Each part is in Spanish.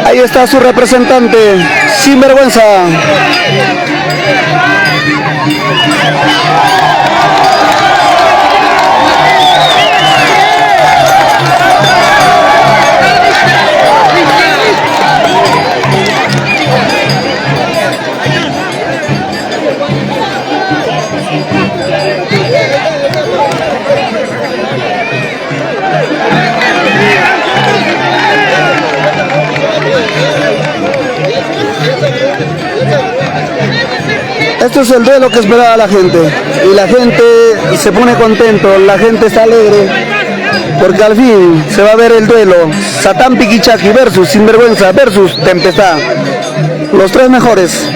Ahí está su representante, Sinvergüenza. Esto es el duelo que esperaba la gente y la gente se pone contento, la gente está alegre porque al fin se va a ver el duelo. Satán Piquichaqui versus Sinvergüenza versus Tempestad, los tres mejores.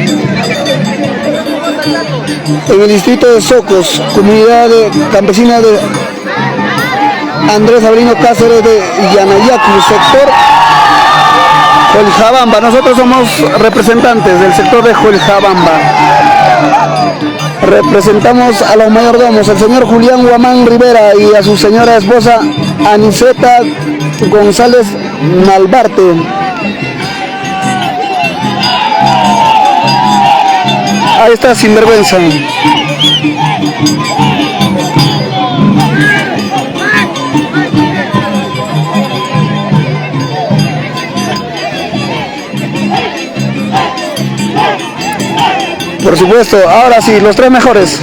En el distrito de Socos, comunidad campesina de Andrés Avelino Cáceres de Yanayacu, sector Joljabamba. Nosotros somos representantes del sector de Joljabamba. Representamos a los mayordomos, el señor Julián Guamán Rivera y a su señora esposa Aniceta González Malbarte. Ahí está Sinvergüenza. Por supuesto, ahora sí, los tres mejores.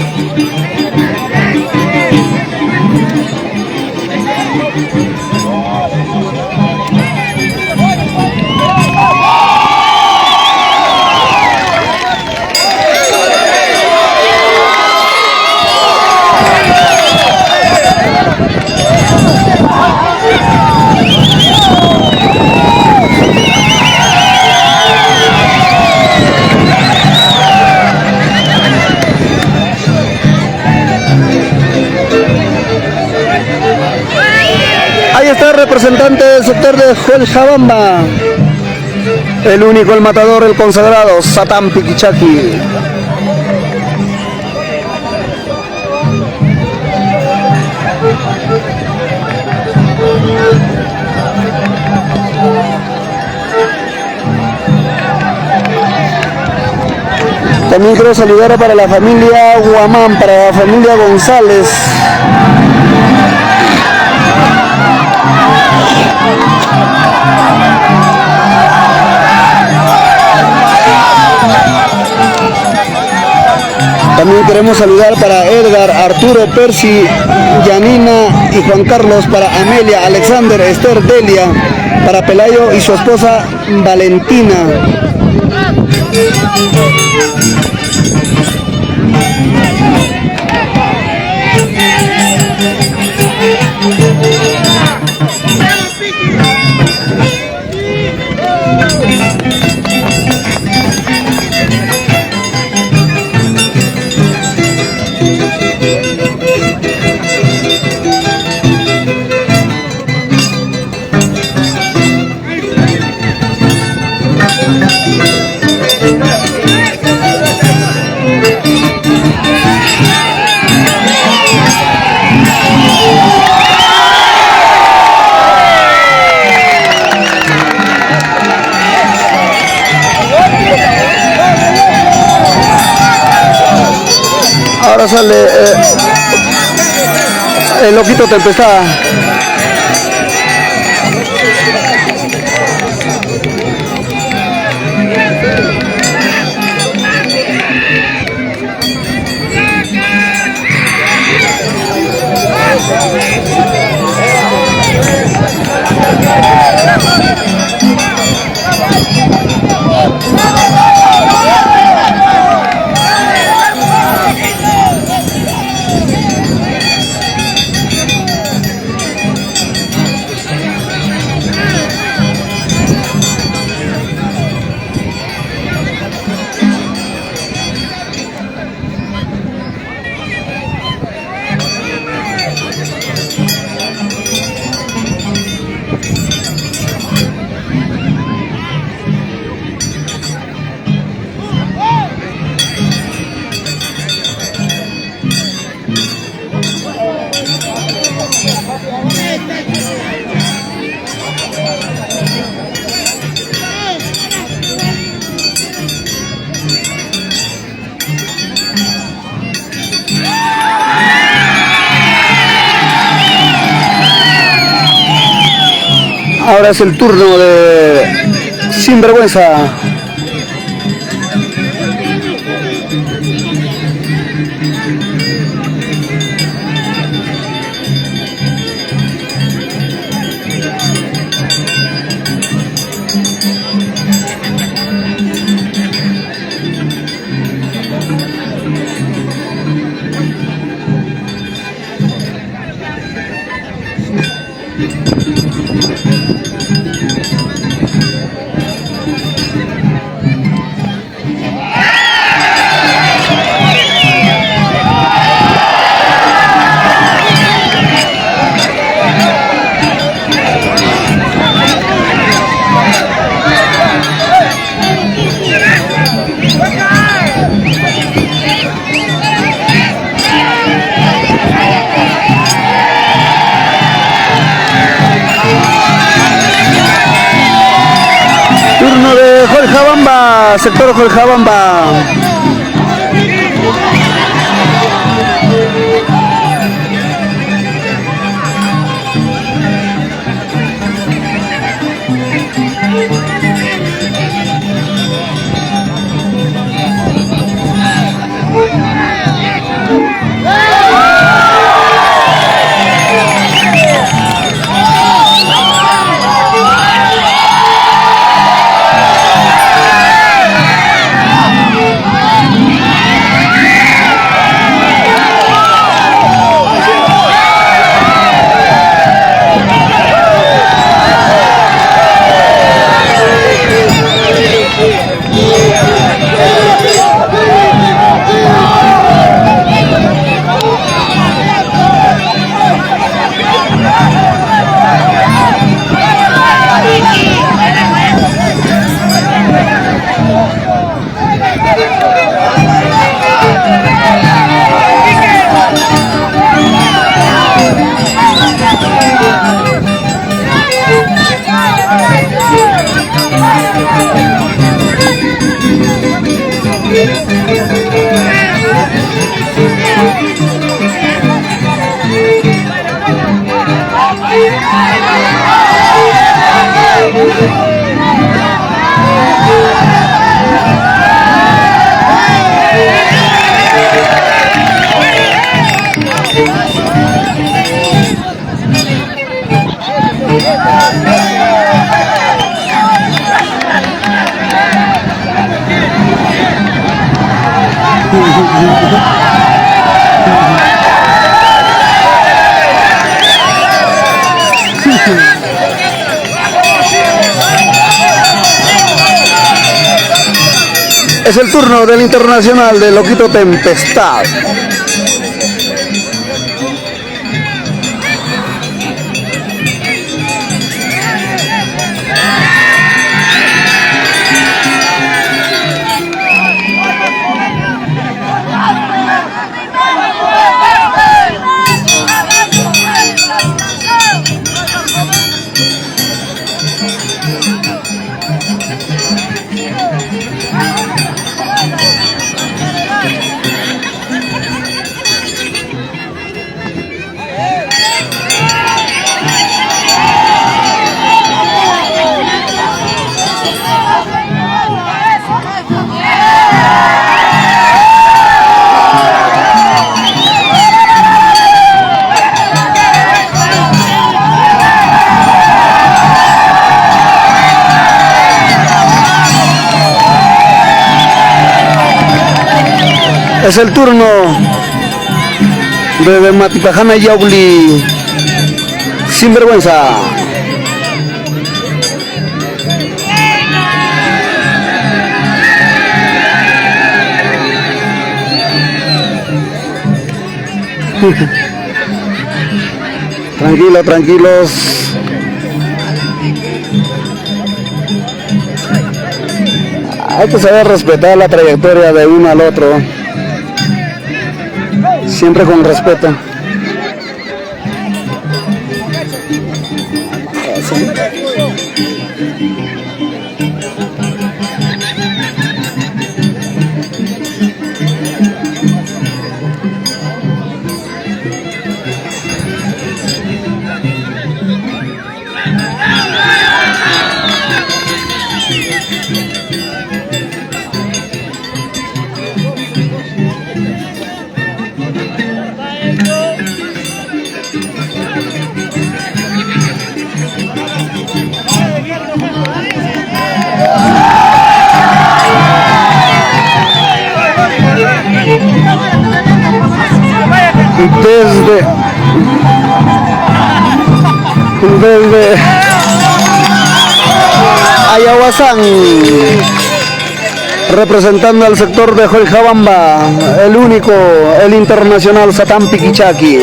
Ahí está el representante del sector de Joljabamba, el único, el matador, el consagrado, Satán Piquichaqui. También quiero saludar para la familia Guamán, para la familia González. También queremos saludar para Edgar, Arturo, Percy, Yanina y Juan Carlos, para Amelia, Alexander, Esther, Delia, para Pelayo y su esposa Valentina. Ahora sale el loquito Tempestad. Ahora es el turno de Sinvergüenza. Turno de Joljabamba, sector Joljabamba. Es el turno del Internacional de Loquito Tempestad. Es el turno de Matipajana Yauli, Sinvergüenza. Tranquilos. Hay que saber respetar la trayectoria de uno al otro. Siempre con respeto. desde Ayahuasán, representando al sector de Joljabamba, el único, el internacional Satán Piquichaqui.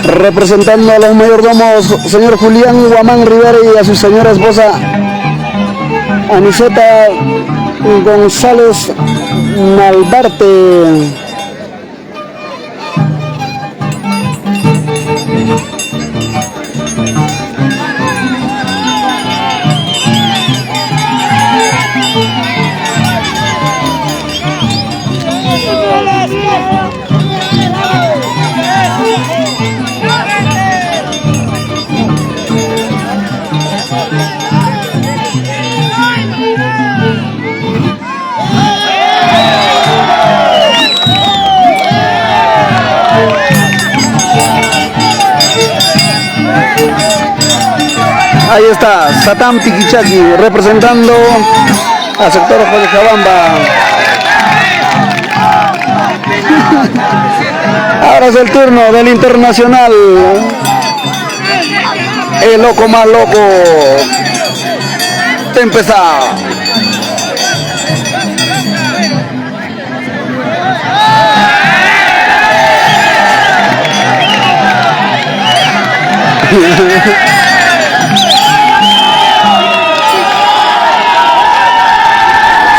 Representando a los mayordomos, señor Julián Guamán Rivera, y a su señora esposa Aniceta González Malbarte. Ahí está, Satán Piquichaqui, representando al sector Joljabamba. Ahora es el turno del internacional, el loco más loco, Tempestad.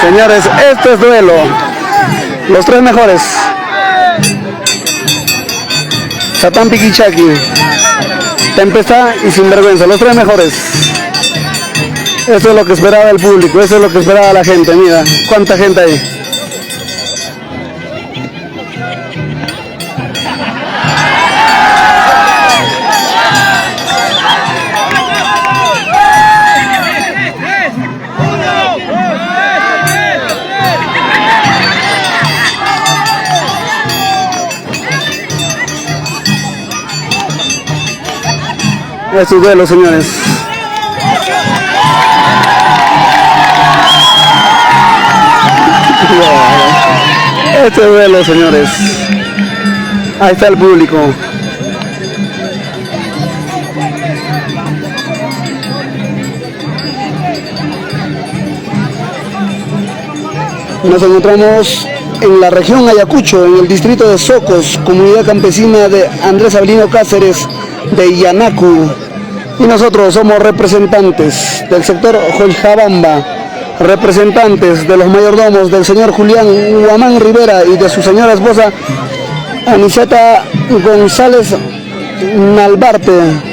Señores, este es duelo. Los tres mejores. Satán Piquichaqui, Tempestad y Sinvergüenza. Los tres mejores. Eso es lo que esperaba el público. Eso es lo que esperaba la gente. Mira, cuánta gente hay. Es su duelo, señores. Este duelo, señores. Ahí está el público. Nos encontramos en la región Ayacucho, en el distrito de Socos, comunidad campesina de Andrés Avelino Cáceres de Yanacu. Y nosotros somos representantes del sector Joljabamba, representantes de los mayordomos del señor Julián Guamán Rivera y de su señora esposa Aniceta González Malbarte.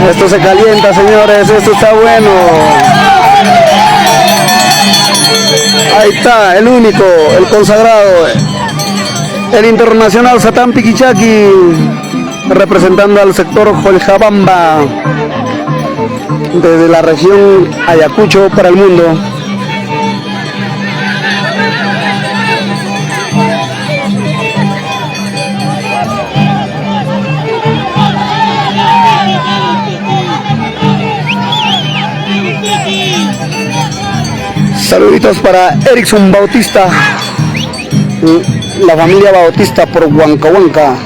Esto se calienta, señores, esto está bueno. Ahí está, el único, el consagrado, el internacional Satán Piquichaqui, representando al sector Joljabamba, desde la región Ayacucho para el mundo. Saluditos para Erickson Bautista. la familia Bautista por Huancahuanca.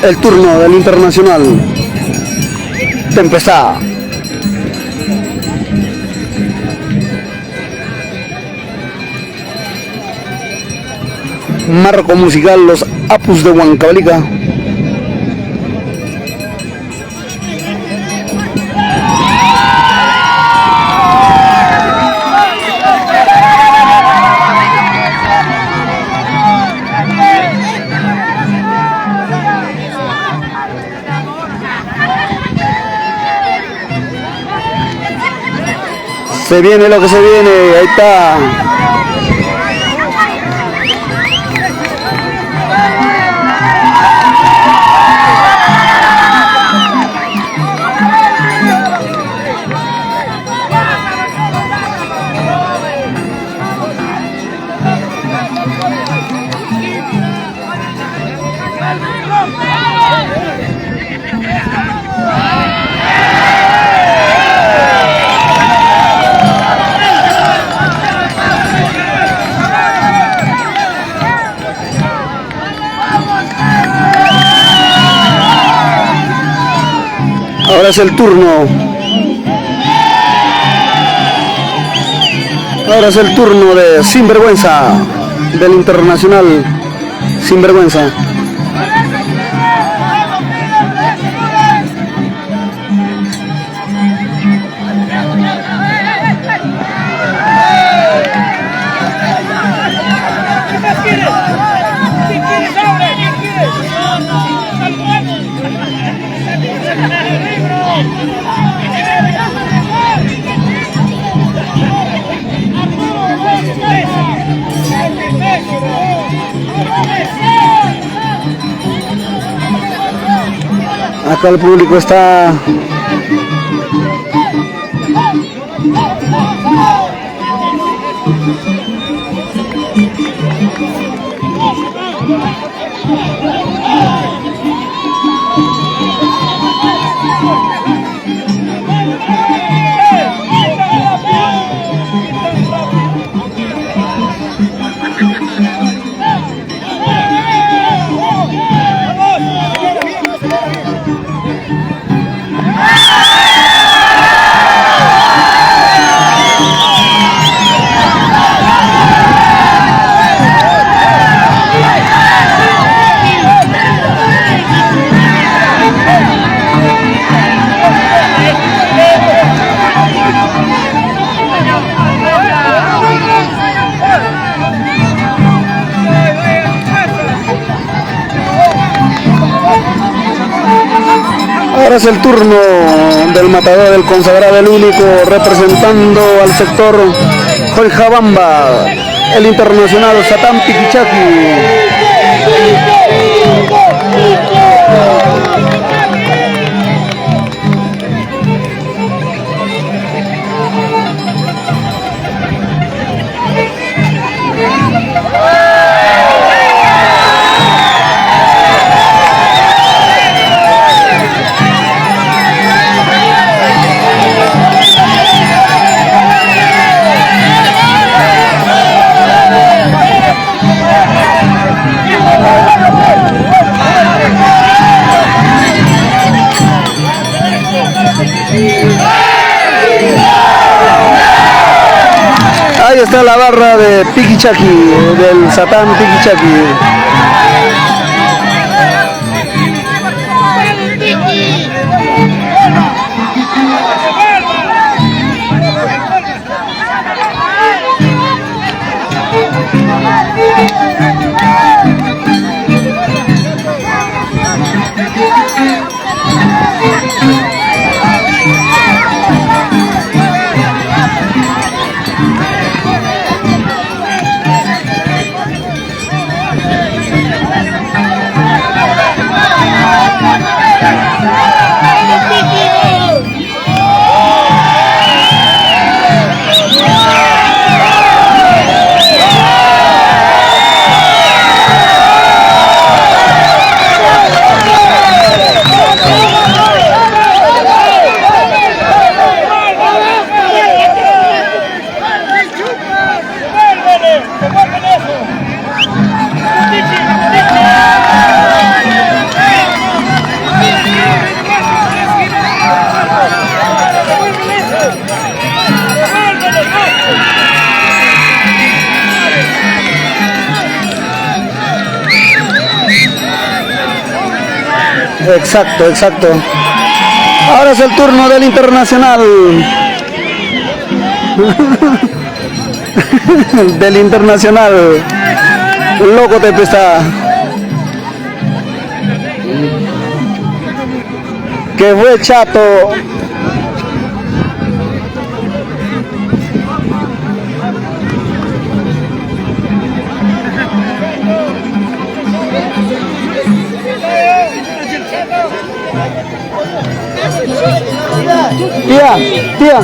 El turno del Internacional. Tempestad. Marco musical Los Apus de Huancavelica. Se viene lo que se viene, ahí está. Ahora es el turno. Ahora es el turno de Sinvergüenza, del Internacional Sinvergüenza. Acá el público está Ahora es el turno del matador, del consagrado, el único, representando al sector Joijabamba, el Internacional Satán Piquichaqui. Ahí está la barra de Piquichaqui, del Satán Piquichaqui. Exacto, exacto. Ahora es el turno del Internacional. Del Internacional. Loco te pesa. Que fue chato. Tía, tía.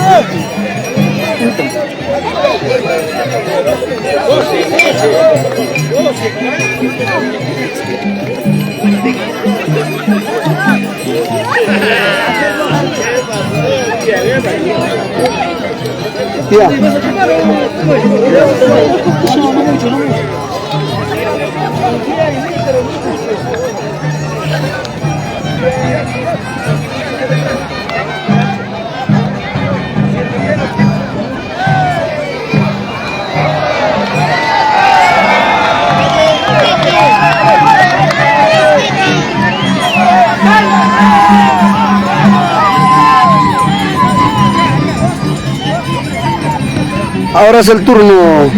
Tía. Ahora es el turno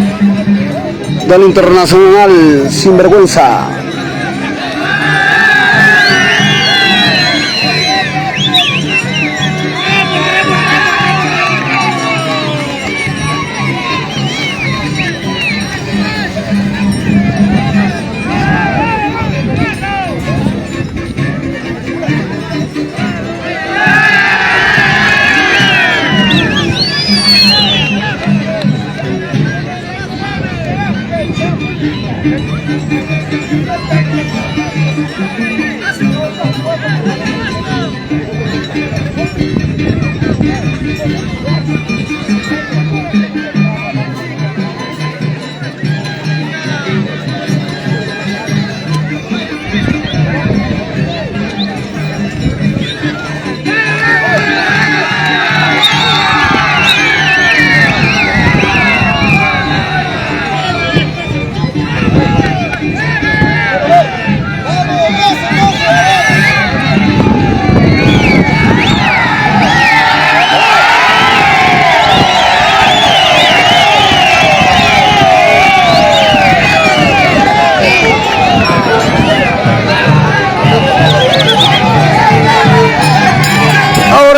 del Internacional Sinvergüenza.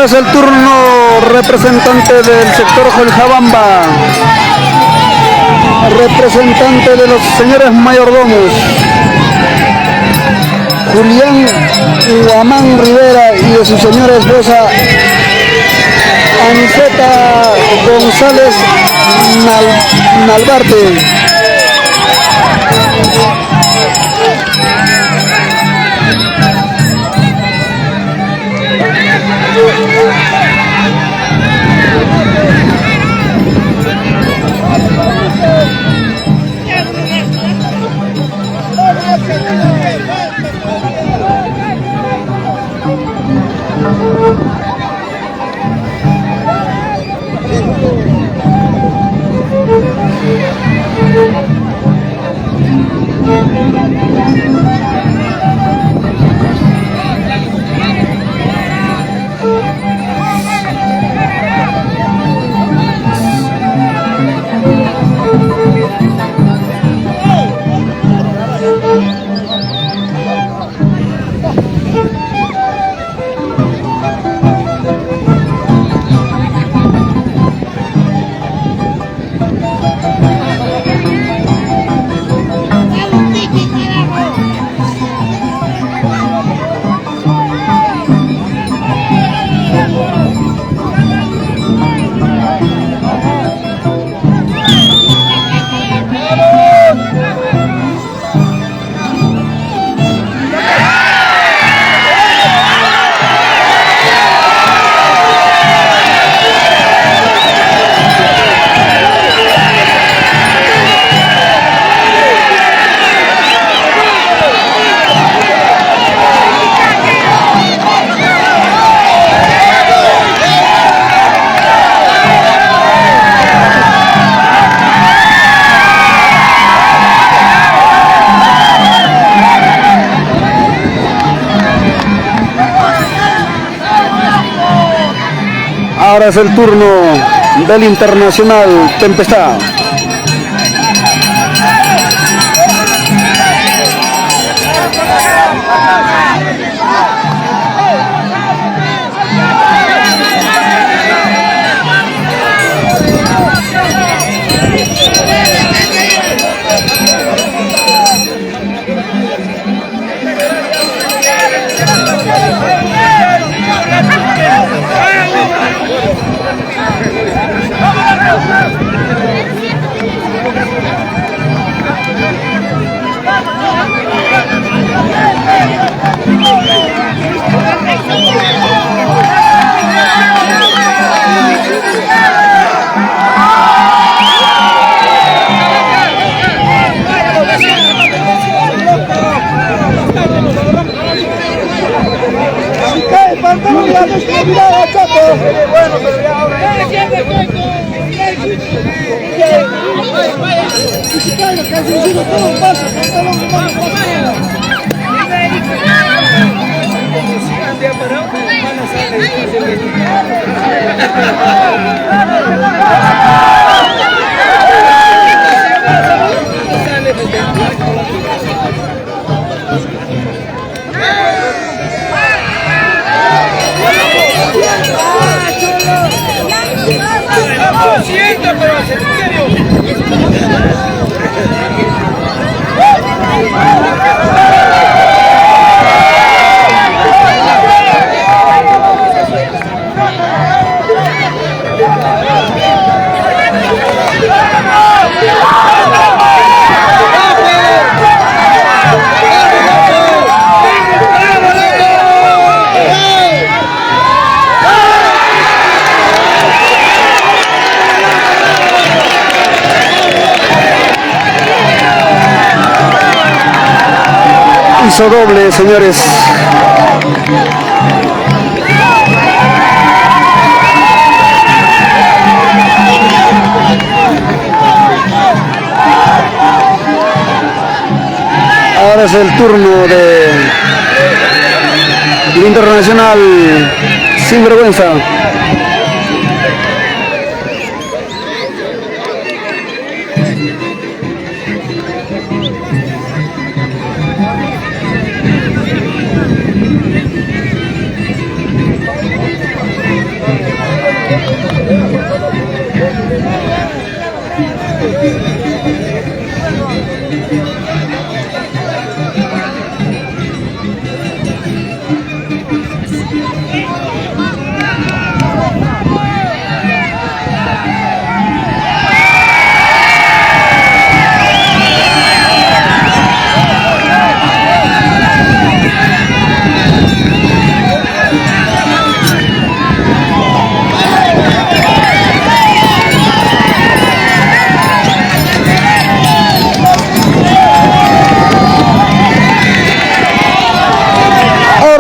Es el turno representante del sector Joljabamba, representante de los señores mayordomos, Julián Guamán Rivera y de su señora esposa Aniceta González Nalbarte. Ahora es el turno del Internacional Tempestad. Hizo doble, señores. Ahora es el turno del Internacional Sinvergüenza.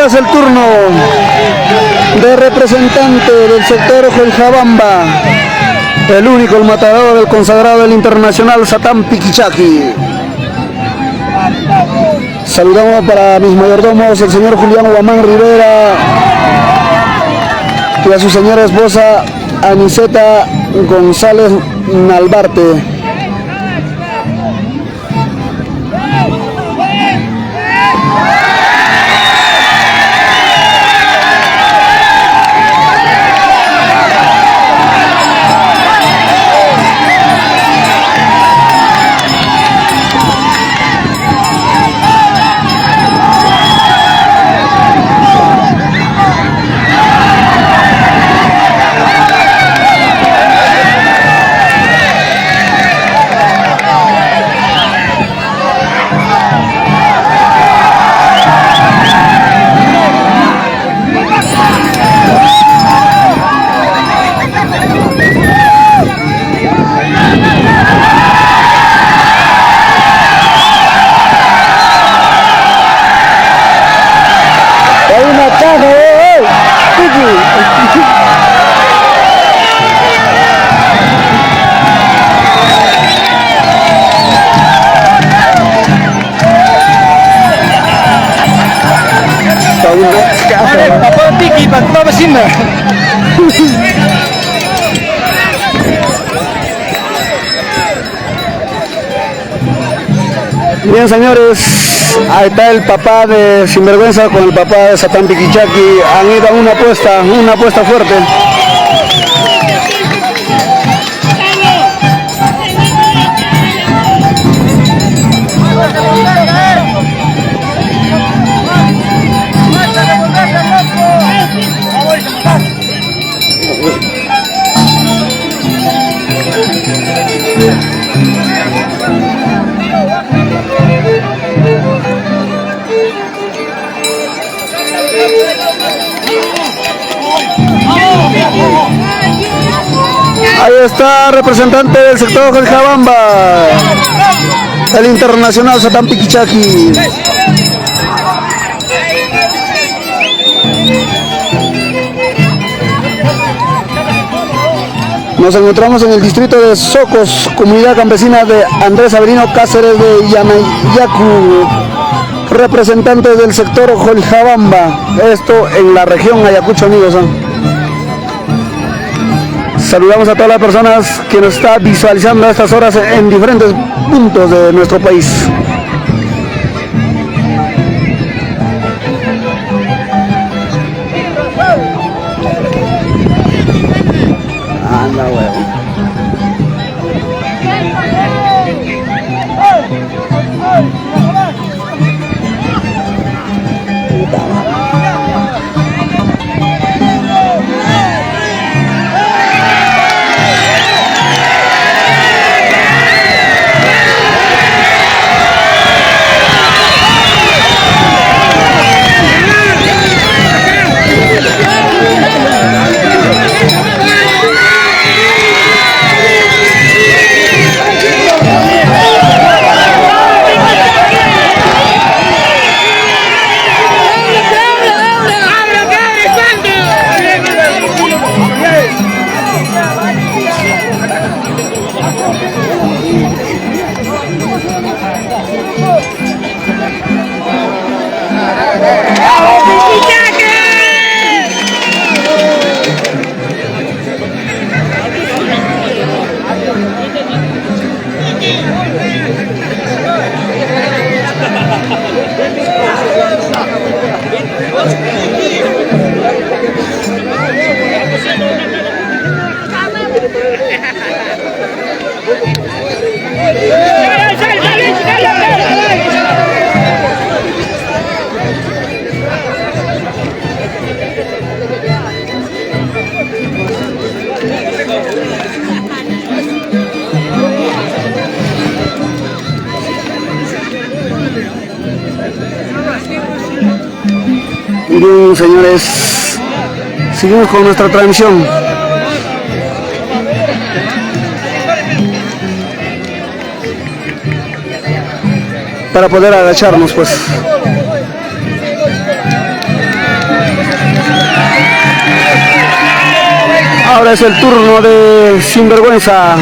Es el turno de representante del sector Joljabamba, el único, el matador, el consagrado del Internacional Satán Piquichaqui. Saludamos para mis mayordomos, el señor Julián Guamán Rivera y a su señora esposa Aniceta González Nalbarte. Bien, señores, ahí está el papá de Sinvergüenza con el papá de Satán Piquichaki. Han ido a una apuesta fuerte. Ahí está representante del sector Cochabamba, el internacional Satán Piquichaki. Nos encontramos en el distrito de Socos, comunidad campesina de Andrés Averino Cáceres de Yanayacu, representante del sector Jolijabamba, esto en la región Ayacucho, amigos. Saludamos a todas las personas que nos están visualizando a estas horas en diferentes puntos de nuestro país. Anda, huevo. Bien, señores, seguimos con nuestra transmisión. Para poder agacharnos, pues. Ahora es el turno de Sinvergüenza.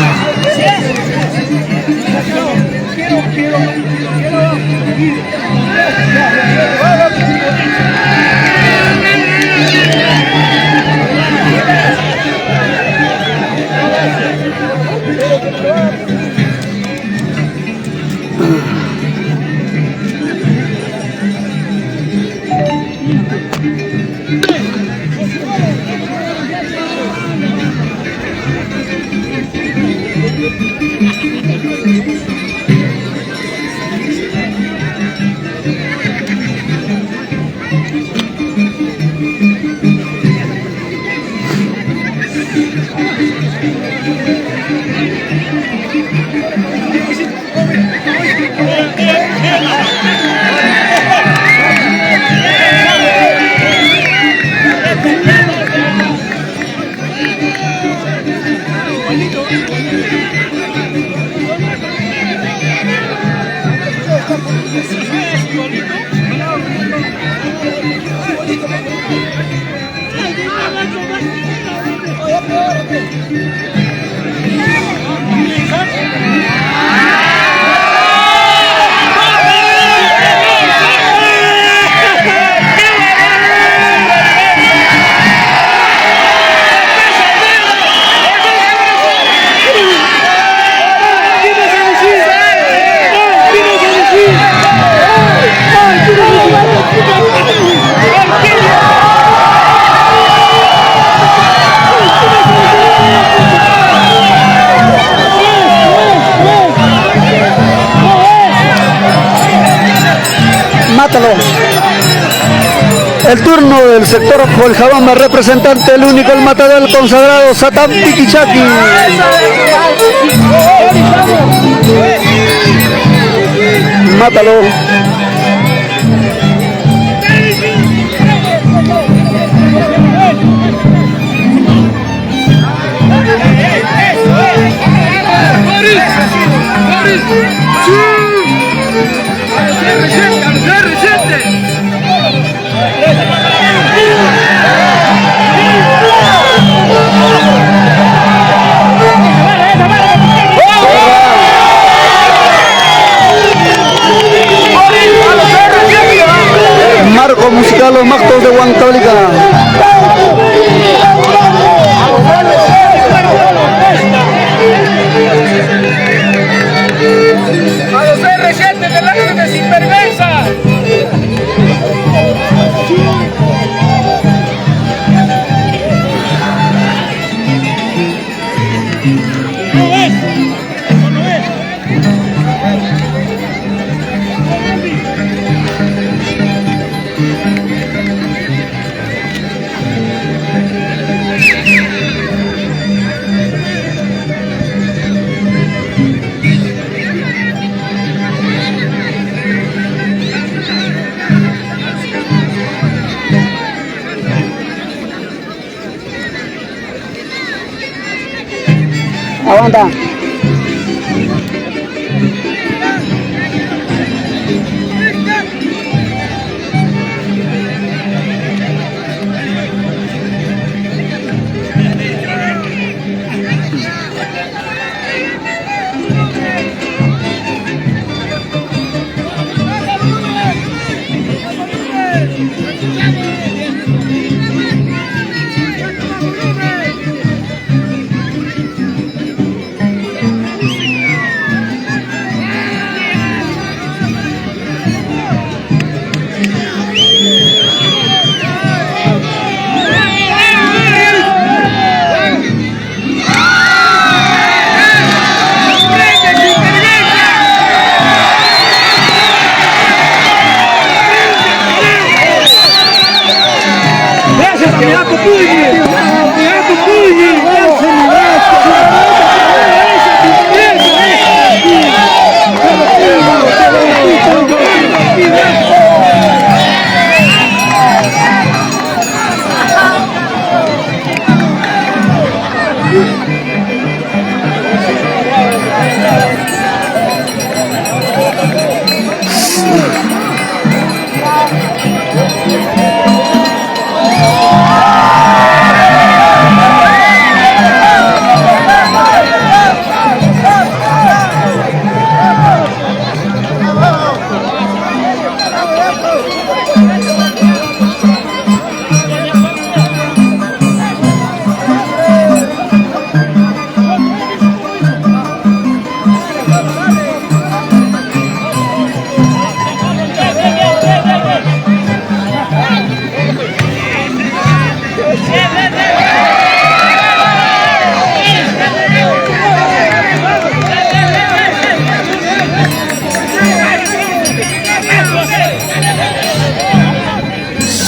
El turno del sector Joljabamba, representante el único, el matador, el consagrado Satán Piquichaki. Mátalo. Marco musical, los Mactos de Huancavelica. A los R7 de la gente sinvergüenza. Aguanta.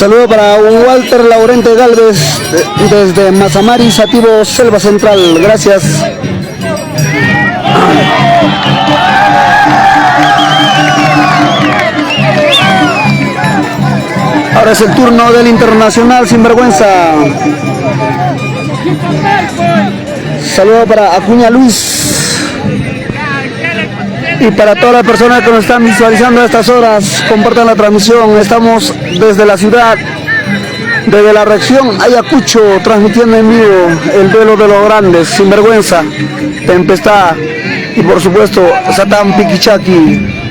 Saludo para Walter Laurente Galvez desde Mazamari, Sativo, Selva Central. Gracias. Ahora es el turno del internacional sinvergüenza. Saludo para Acuña Luis. Y para todas las personas que nos están visualizando a estas horas, compartan la transmisión. Estamos desde la ciudad, desde la región Ayacucho, transmitiendo en vivo el duelo de los grandes, Sinvergüenza, Tempestad y por supuesto Satán Piquichaki.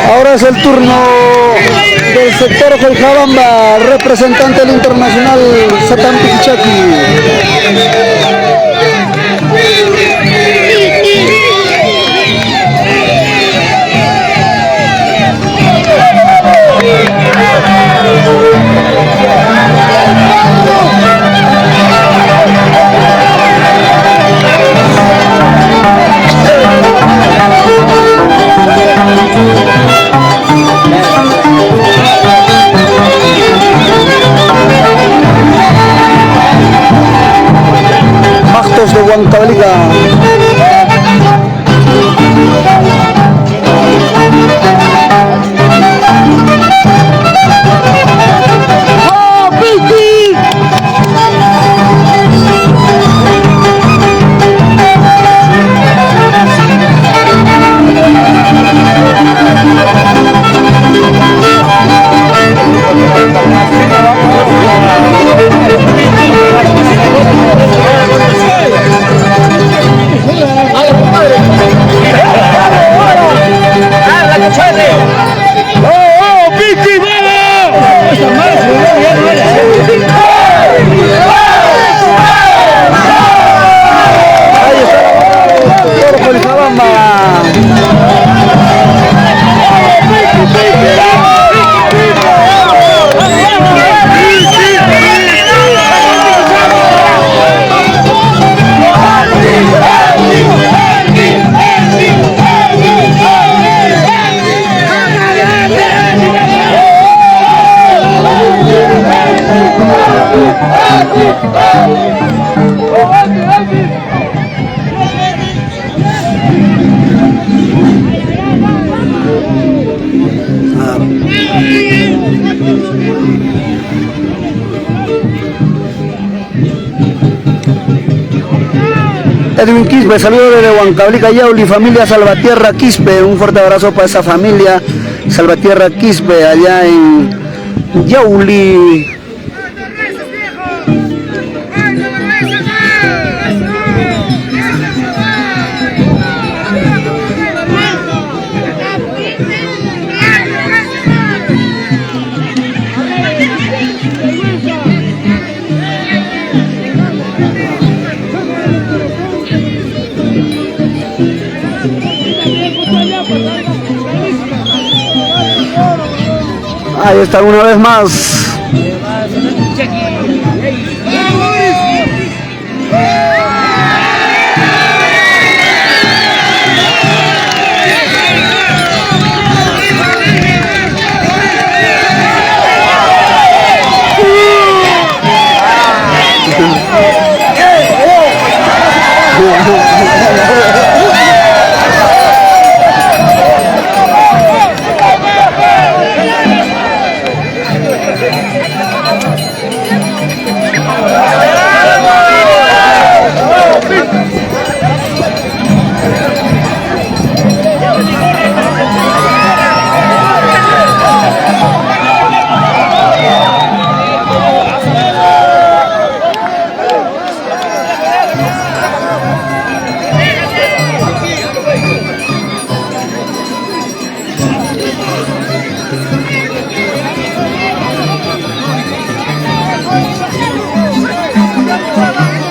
Ahora es el turno del sector Cojabamba, representante del Internacional Satán Piquichaqui. Mactos de Huancavelica. Edwin Quispe, saludos desde Huancavelica, Yauli, familia Salvatierra Quispe, un fuerte abrazo para esa familia Salvatierra Quispe allá en Yauli. Ahí está una vez más.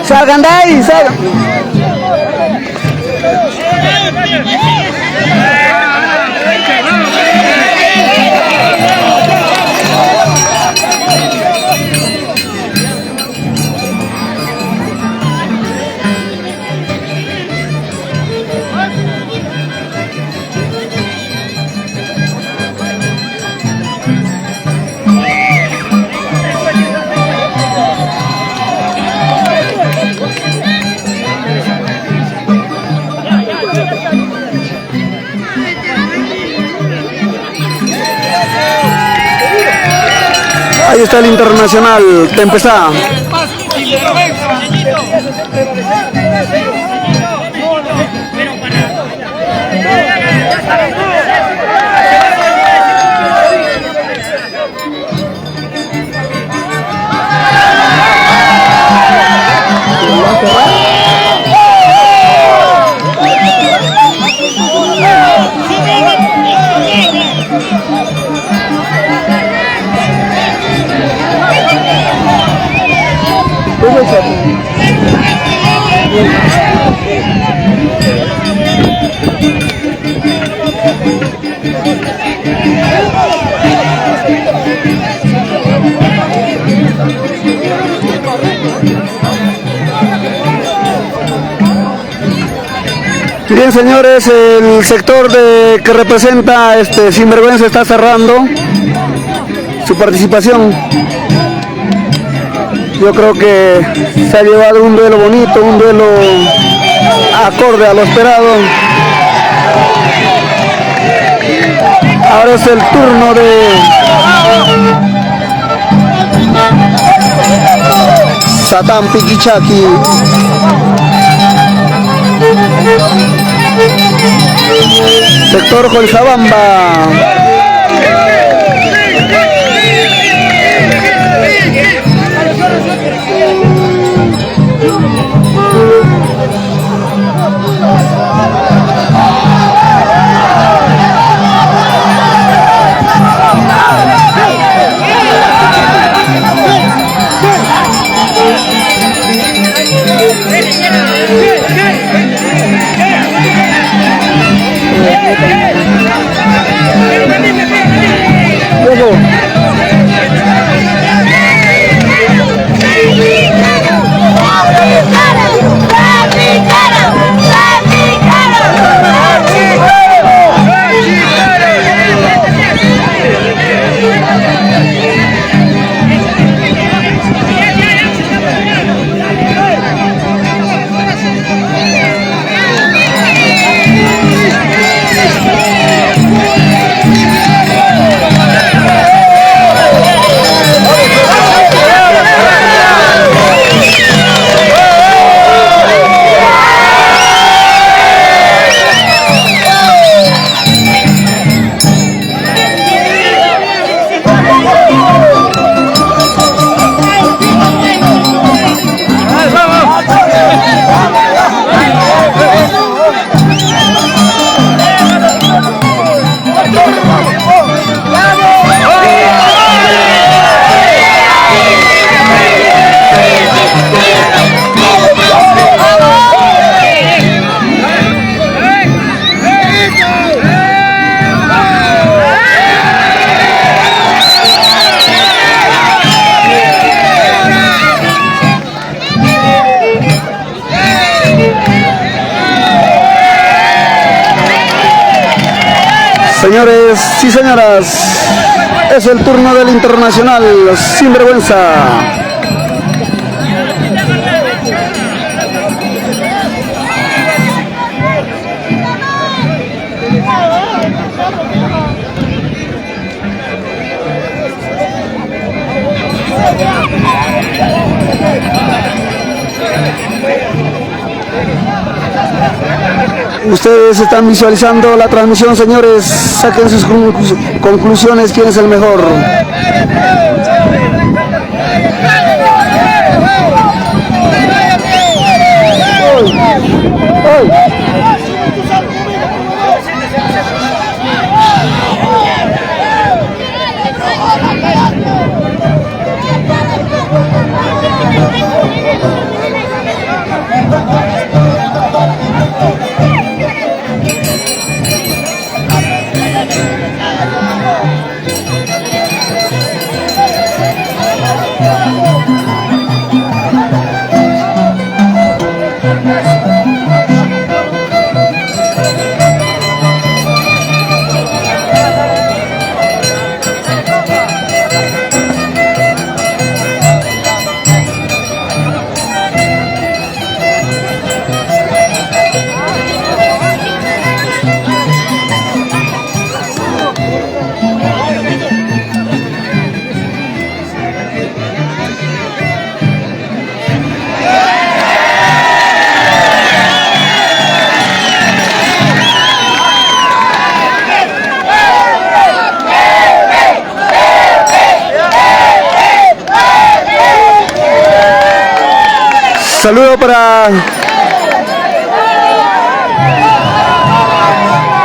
Salgan de ahí, salgan. está el Internacional Tempestad. Bien, señores, el sector que representa Sinvergüenza está cerrando su participación. Yo creo que se ha llevado un duelo bonito, un duelo acorde a lo esperado. Ahora es el turno de Satán Piquichaki. Sector Colzabamba. Señores y señoras, es el turno del Internacional Sinvergüenza. Ustedes están visualizando la transmisión, señores. Saquen sus conclusiones. ¿Quién es el mejor?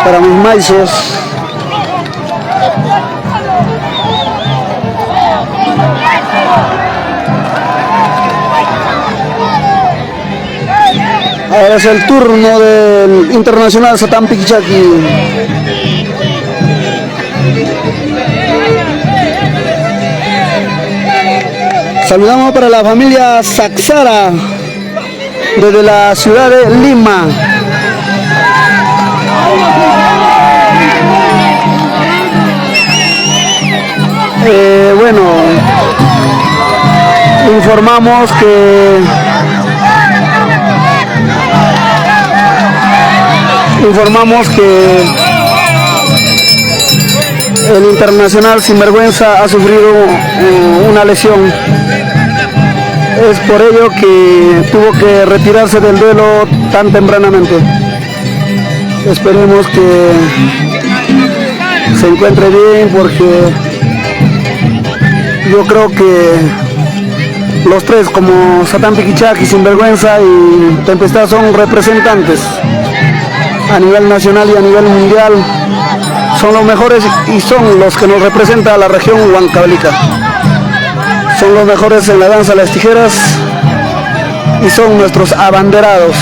para mis maizos. Ahora es el turno del Internacional Satán Piquichaqui. Saludamos para la familia Saxara desde la ciudad de Lima. Bueno, informamos que el Internacional Sinvergüenza ha sufrido una lesión. Es por ello que tuvo que retirarse del duelo tan tempranamente. Esperemos que se encuentre bien, porque yo creo que los tres, como Satán Piquichaqui, Sinvergüenza y Tempestad, son representantes a nivel nacional y a nivel mundial. Son los mejores y son los que nos representa a la región Huancavelica. Son los mejores en la danza de las tijeras y son nuestros abanderados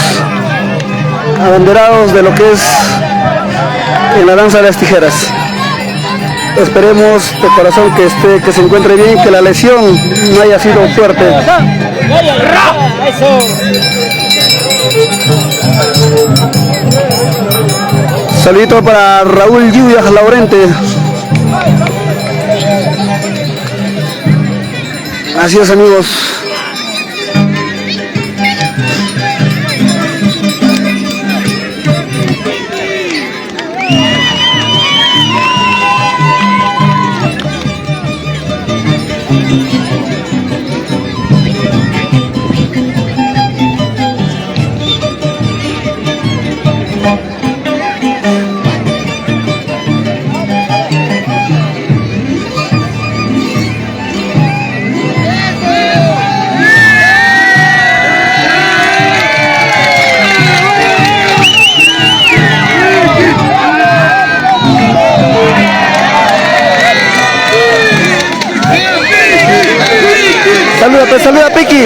de lo que es en la danza de las tijeras. Esperemos de corazón que se encuentre bien, que la lesión no haya sido fuerte. Saludito para Raúl Lluvias Laurente. Así es, amigos. Saluda Piqui.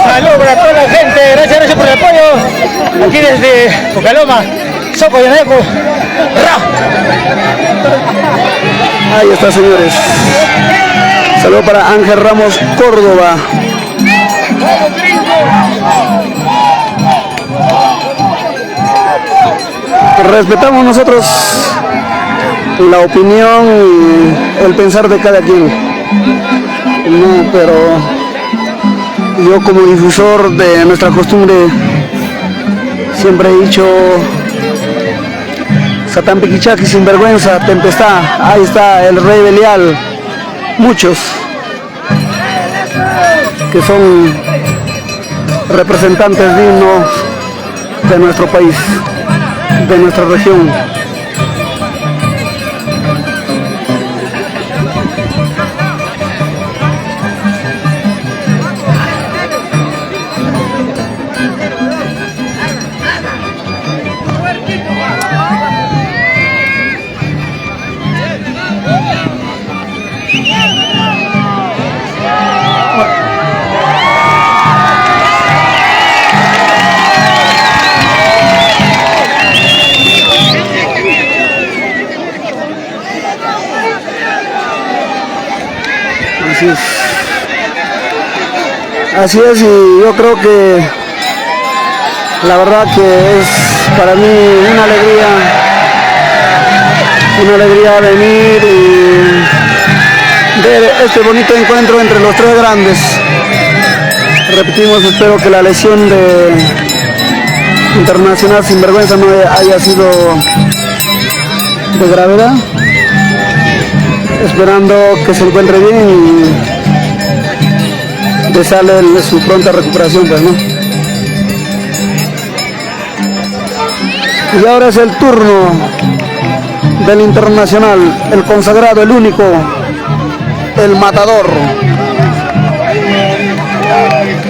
Saludos para toda la gente, gracias por el apoyo. Aquí desde Pucaloma, Soco de Neco. Ahí está, señores. Saludos para Ángel Ramos Córdoba. Respetamos nosotros la opinión y el pensar de cada quien. No, pero yo, como difusor de nuestra costumbre, siempre he dicho: Satán Piquichaqui, Sinvergüenza, Tempestad. Ahí está el Rey Belial. Muchos que son representantes dignos de nuestro país, de nuestra región. Así es, y yo creo que la verdad que es para mí una alegría venir y ver este bonito encuentro entre los tres grandes. Repetimos, espero que la lesión de Internacional Sinvergüenza no haya sido de gravedad. Esperando que se encuentre bien y desearle su pronta recuperación, pues, ¿no? Y ahora es el turno del Internacional, el consagrado, el único, el matador.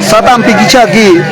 Satán Piquichaqui.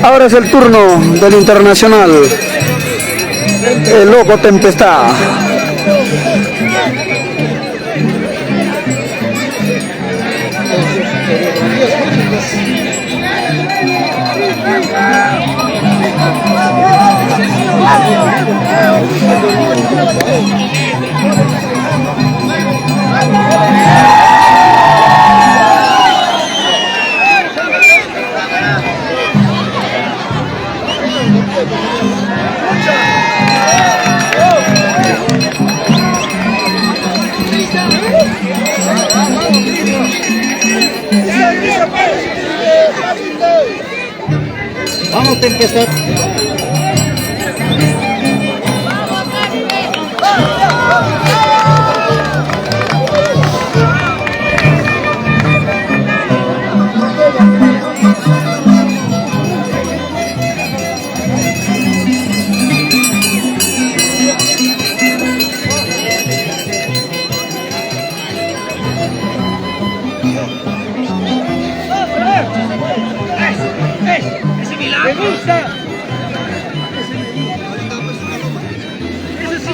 Ahora es el turno del internacional, el loco Tempestad. Vamos, Tempestad. ¡Me gusta! Eso sí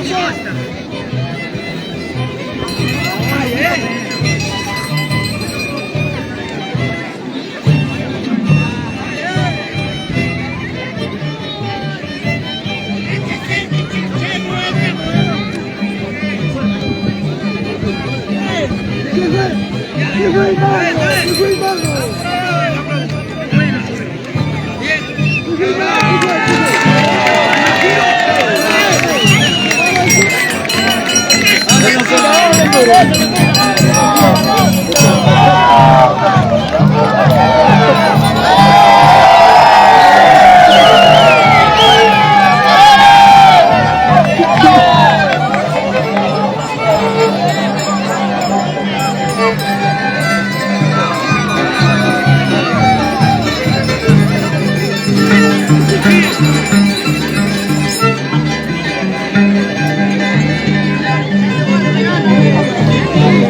me gusta.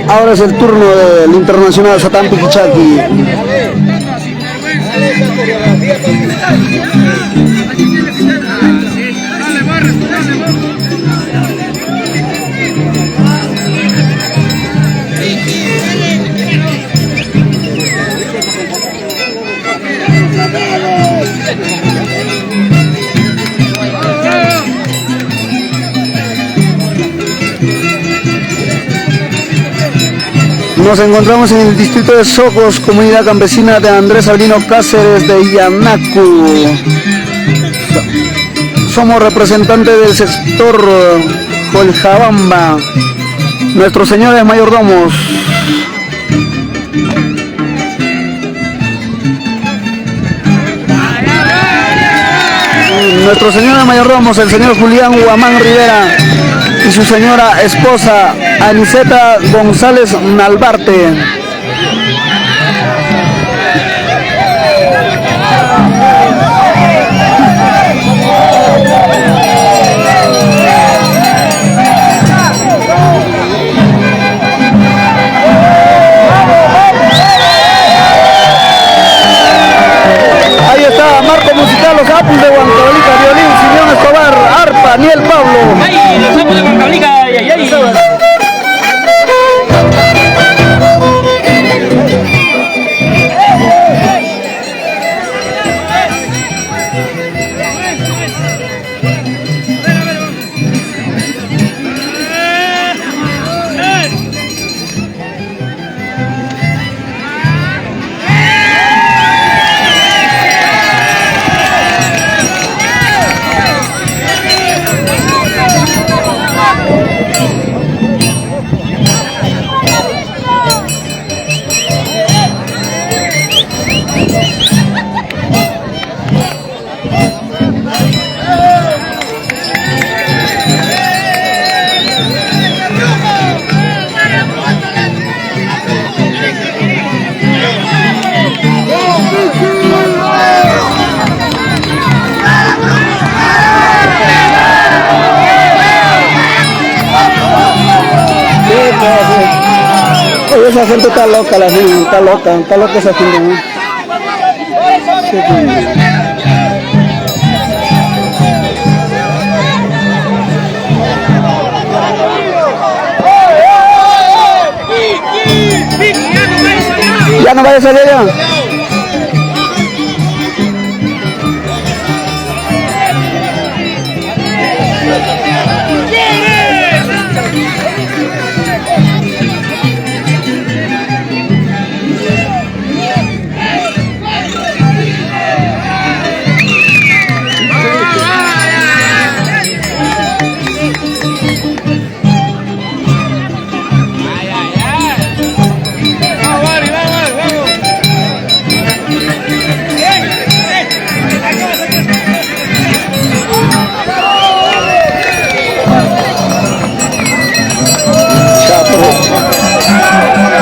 Ahora es el turno del internacional Satán Piquichaqui. Nos encontramos en el distrito de Socos, comunidad campesina de Andrés Albino Cáceres de Yanacu. Somos representantes del sector Joljabamba. Nuestros señores mayordomos. Nuestros señores mayordomos, el señor Julián Guamán Rivera y su señora esposa Aniceta González Nalbarte. Ahí está Marco Musical, los Apus de Huancavelica, violín, Simeón Escobar, arpa, Niel Pablo. ¡Ay, los sapos de Huancavelica! ¡Ay, ay! Oye, esa gente está loca, la gente, está loca esa gente, ¿no? Ya no vaya a salir ya.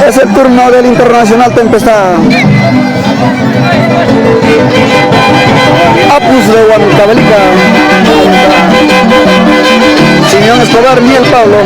Es el turno del Internacional Tempestad. Apus de Huancavelica. Simeón Escobar, Miel Pablo.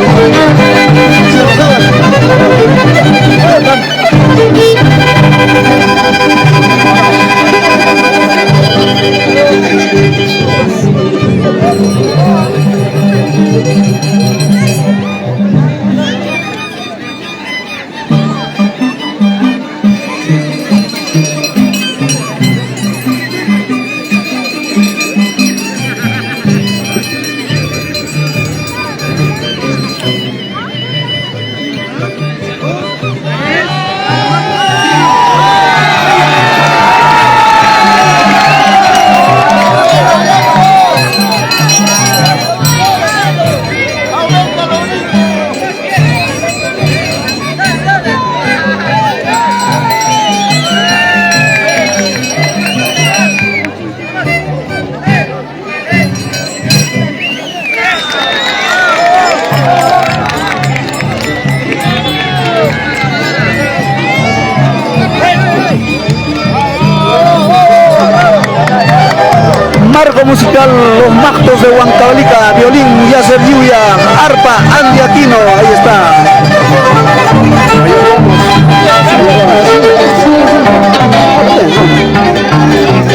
Marco musical, los Magtos de Huancavelica, violín, Yacer Lluvia, arpa, Andy Aquino, ahí está.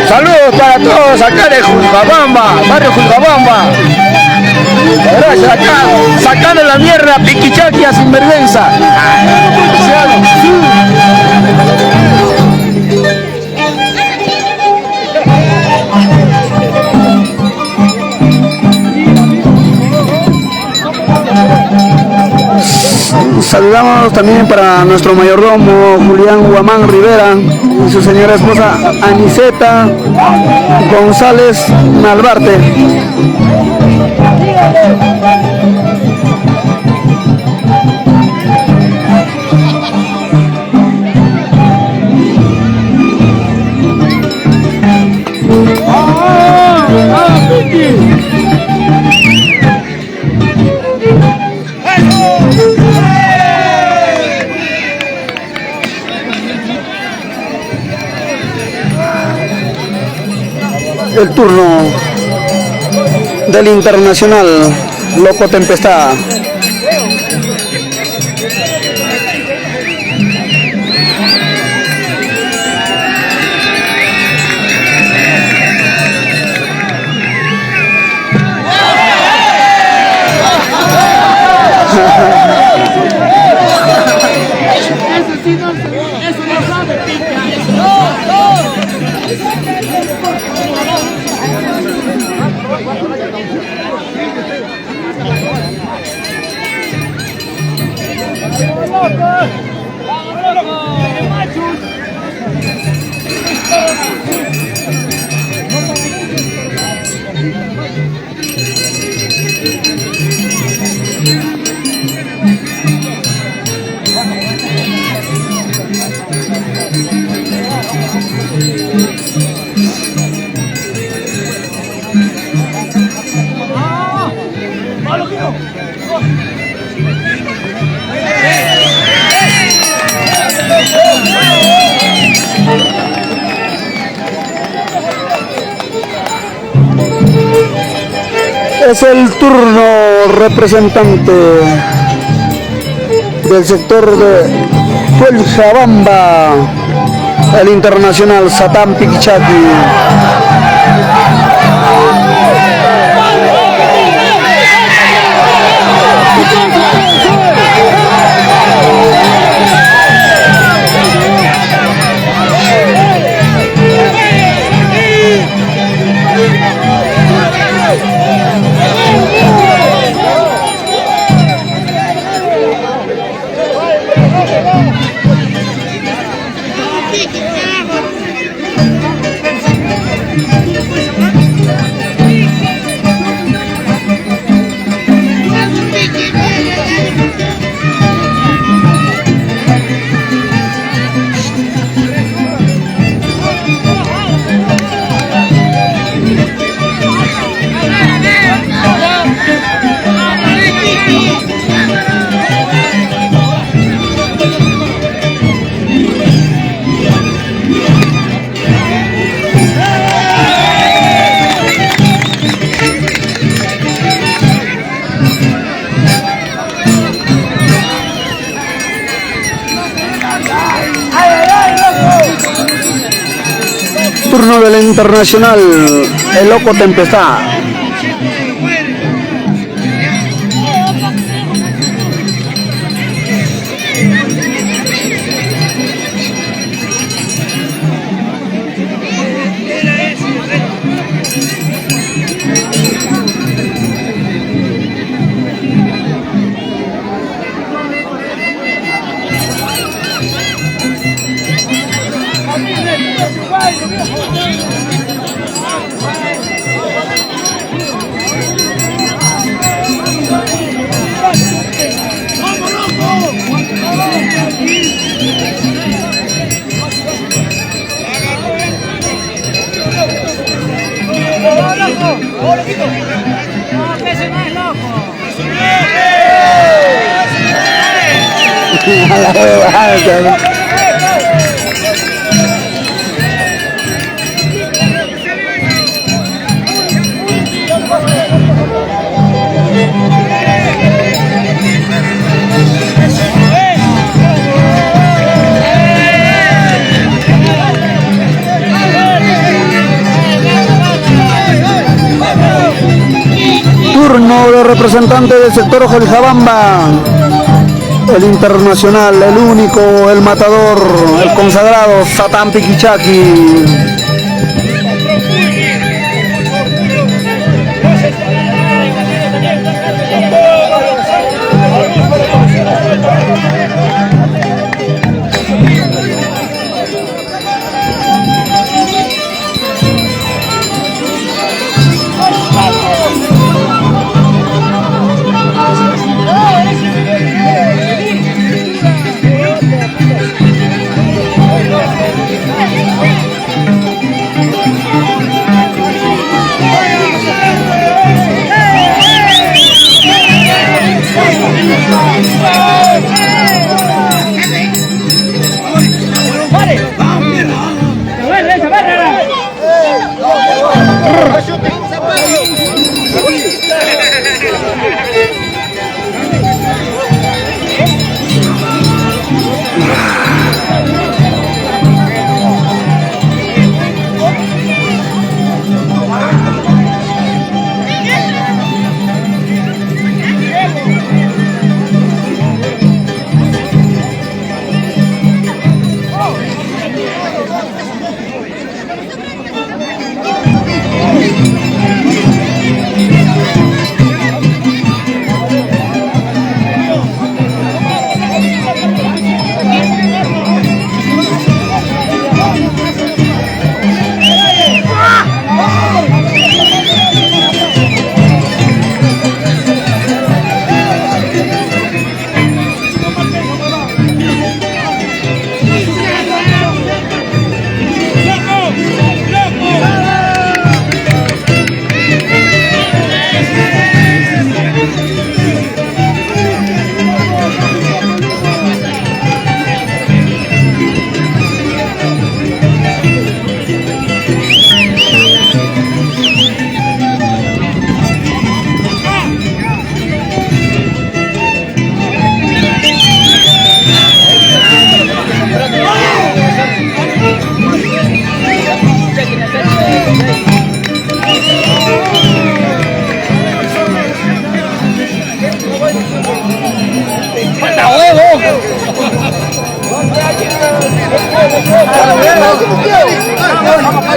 Saludos para todos acá de Julcabamba, barrio Julcabamba. Gracias, acá, sacando la mierda, piquichaquia sin vergüenza. Saludamos también para nuestro mayordomo Julián Guamán Rivera y su señora esposa Aniceta González Malvarte. El turno del Internacional Loco Tempestad. Eso no sabe, pica. Es el turno representante del sector de Cochabamba, el internacional Satán Piquichaki. Turno del internacional, el Loco Tempestad. Turno de representante del sector Cochabamba, el internacional, el único, el matador, el consagrado Satán Piquichaki.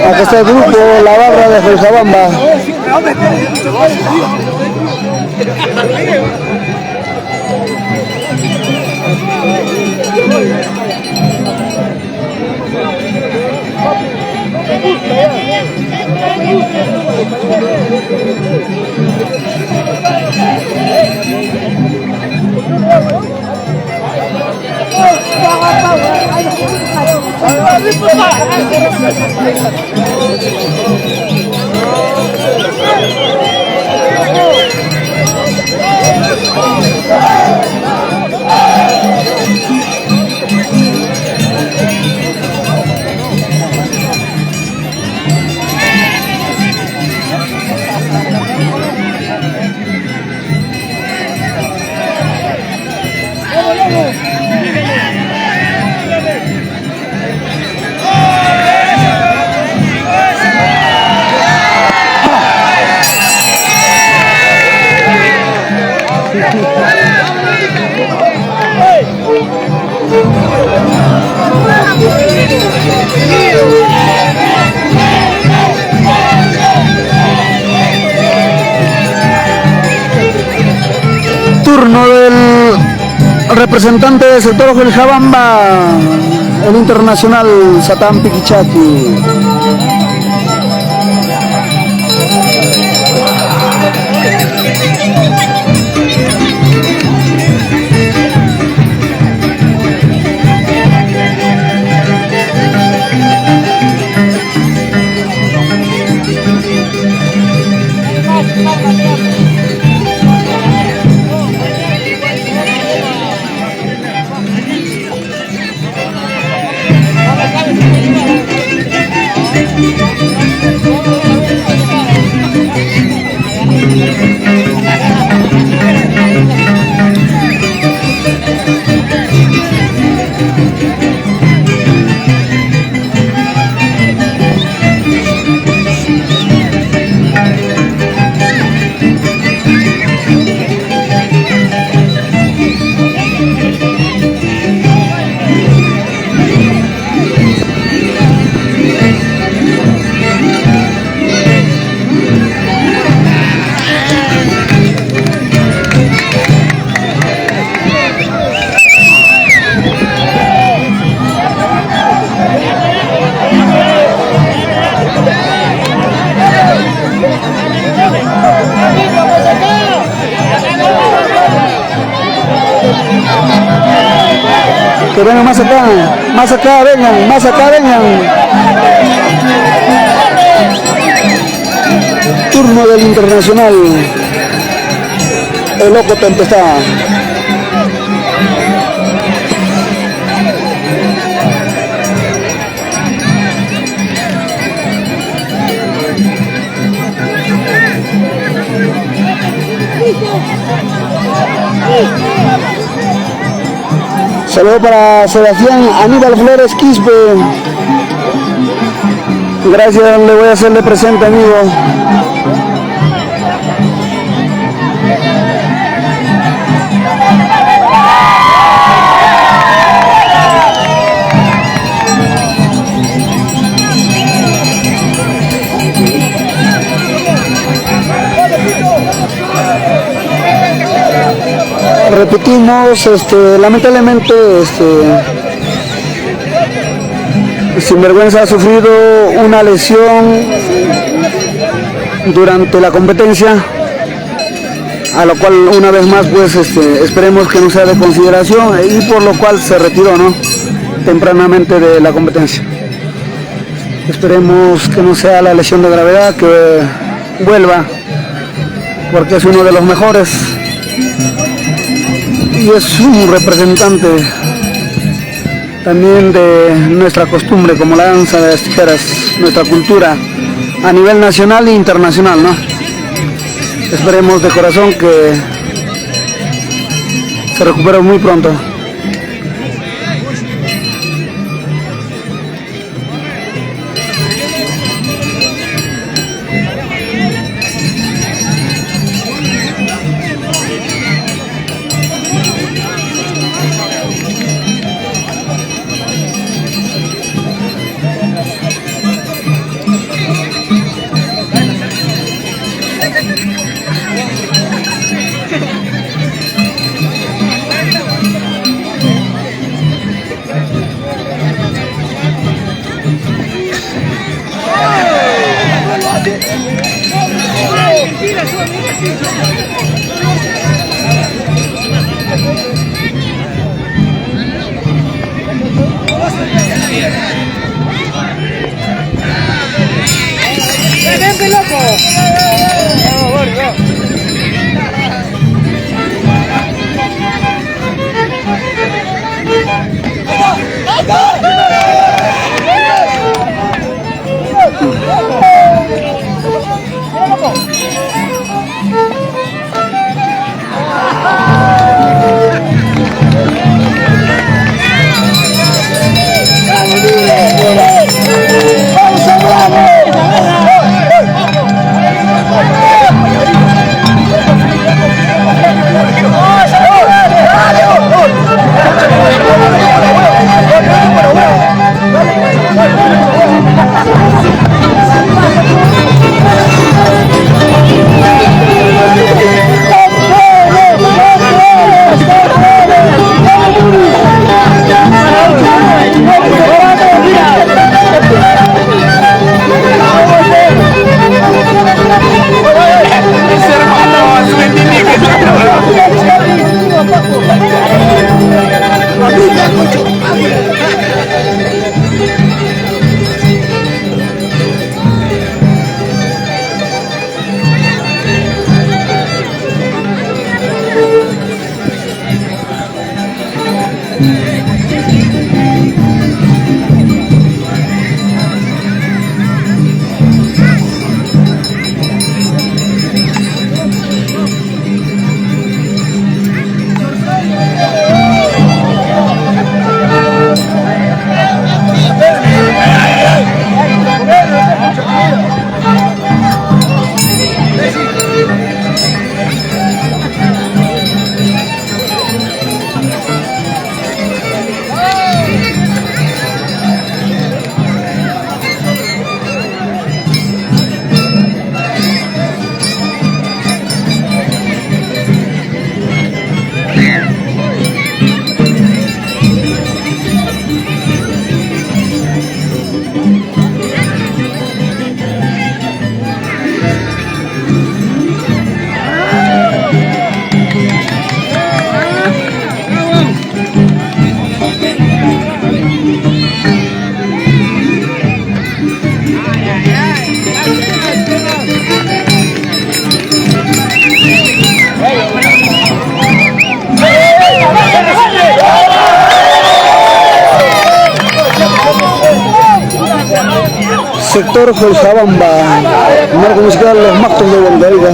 Acá está el grupo La Barra de Jojabamba. Turno del representante del sector Jojabamba, el internacional Satán Piquichaki. Que vengan más acá, vengan, más acá, vengan. Turno del internacional, el loco Tempestad. Saludos para Sebastián Aníbal Flores Quispe. Gracias, le voy a hacerle presente, amigo. Repetimos, lamentablemente, Sinvergüenza ha sufrido una lesión durante la competencia, a lo cual una vez más pues esperemos que no sea de consideración, y por lo cual se retiró, ¿no?, tempranamente de la competencia. Esperemos que no sea la lesión de gravedad, que vuelva, porque es uno de los mejores y es un representante también de nuestra costumbre, como la danza de las tijeras, nuestra cultura a nivel nacional e internacional, ¿no? Esperemos de corazón que se recupere muy pronto. ¡Vente, loco! Sector Jolcabamba, marco musical Los Mactos de Huancayica.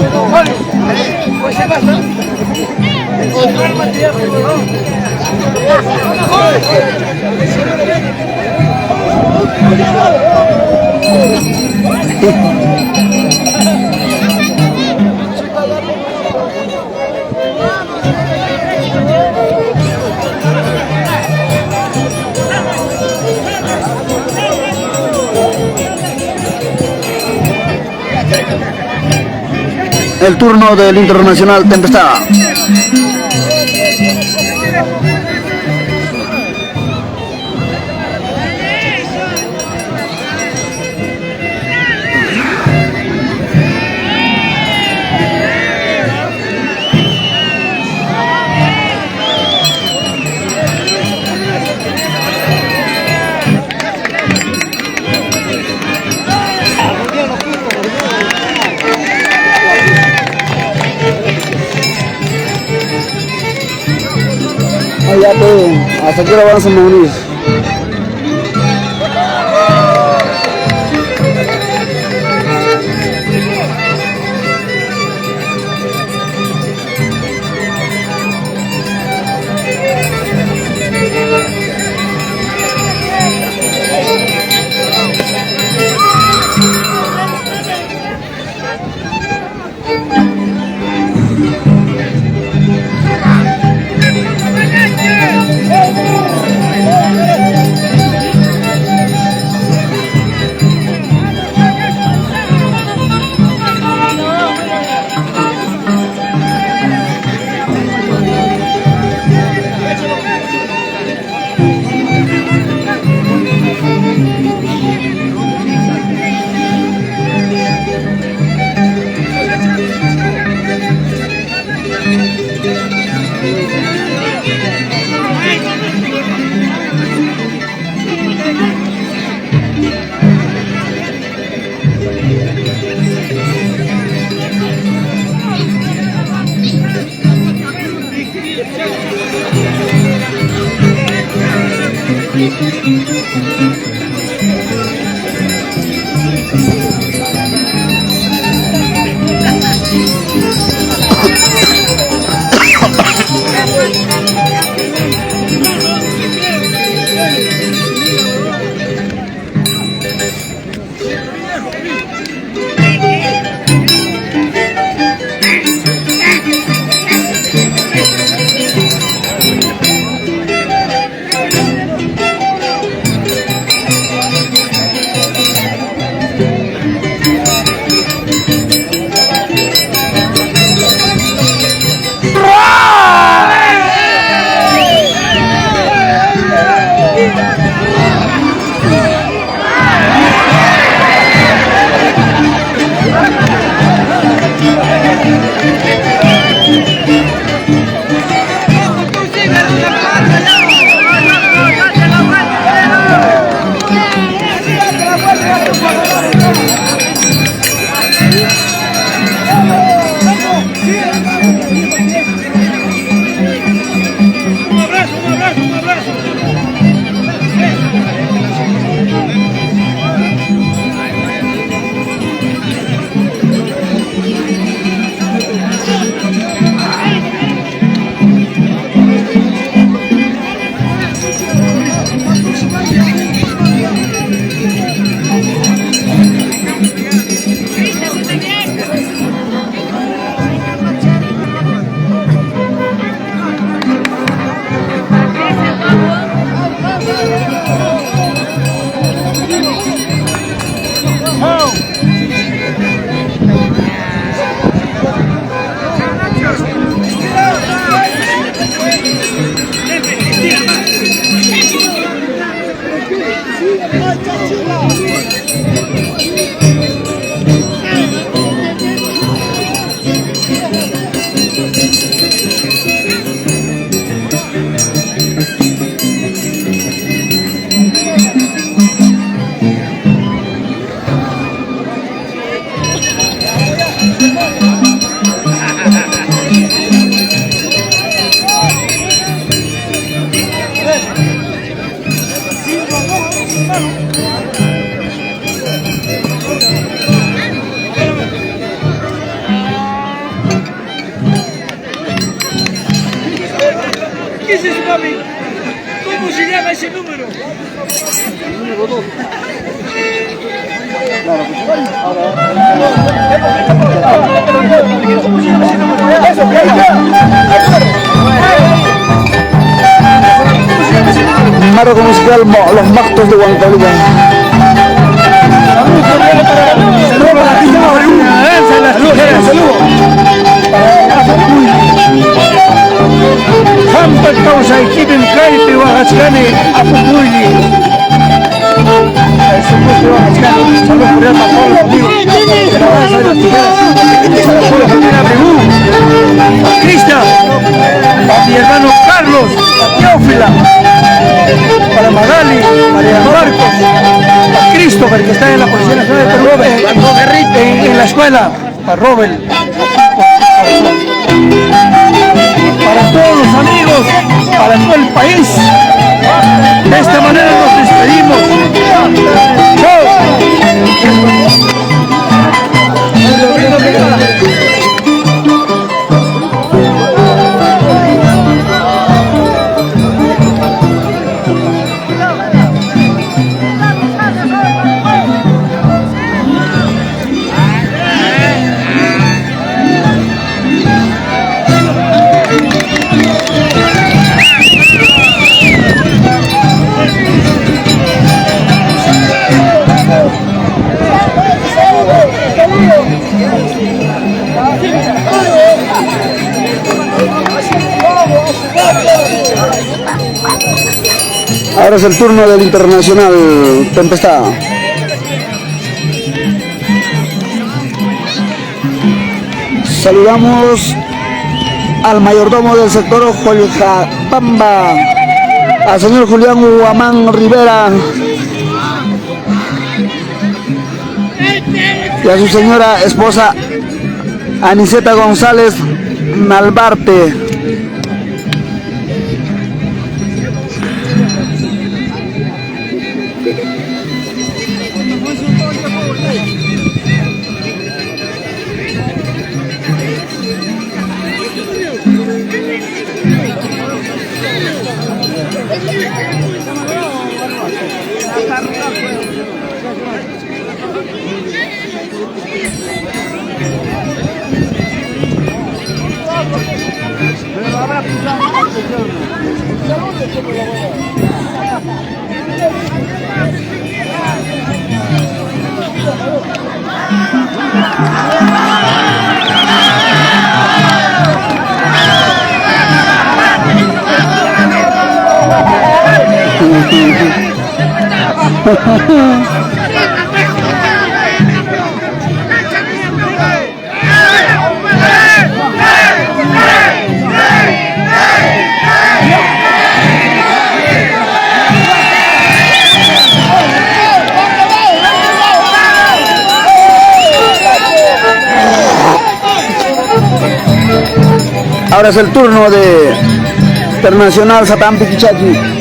El turno del Internacional Tempestad. Ya te, hasta que ahora van a morir. ¿Qué es eso, papi? ¿Cómo se llama ese número? Número 2. Marco musical Los Mactos de Huancavilca. Hampa causa equipen caipe Huaxcane Apupuli. Salud cordial para todos los amigos de la Danza de las Tijeras, para la familia Bregú, a Crista, a mi hermano Carlos, a Teófila, para Magali, María Marcos, a Christopher que está en la Policía Nacional de Perú, en la escuela, para Robert, para todos los amigos, para todo el país. De esta manera nos despedimos. ¡Chao! Ahora es el turno del Internacional Tempestad. Saludamos al mayordomo del sector Joljapamba, al señor Julián Huamán Rivera y a su señora esposa Aniceta González Nalbarte. Ahora es el turno de Internacional Satán Piquichaqui.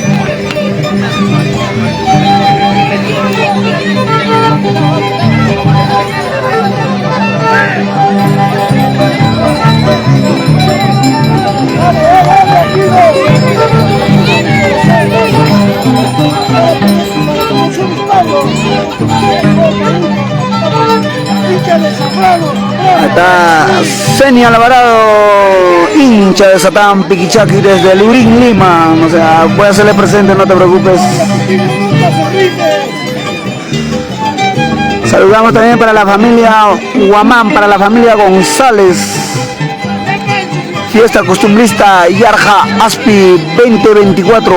Está Seni Alvarado, hincha de Satán Piquichaqui desde Lurín, Lima. O sea, voy a hacerle presente, no te preocupes. Saludamos también para la familia Guamán, para la familia González. Fiesta costumbrista Yarja Aspi 2024.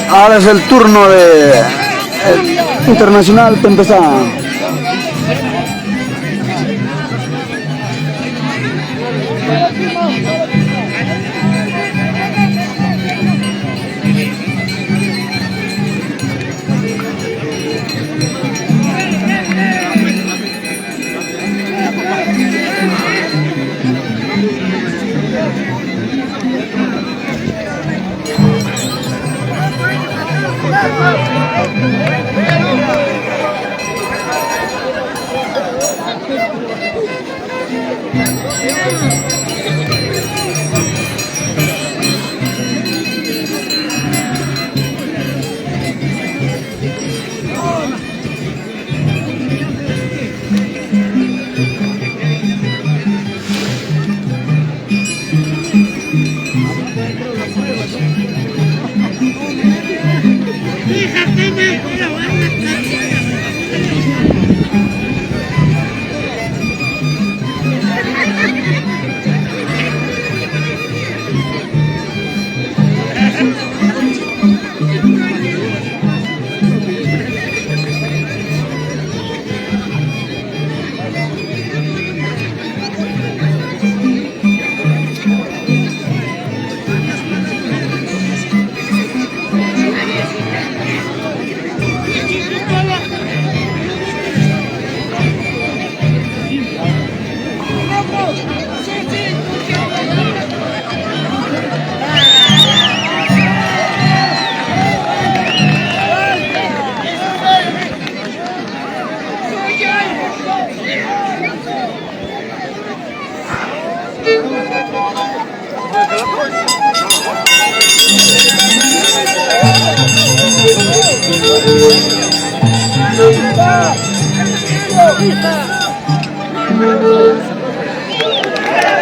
Ahora es el turno de Internacional para empezar.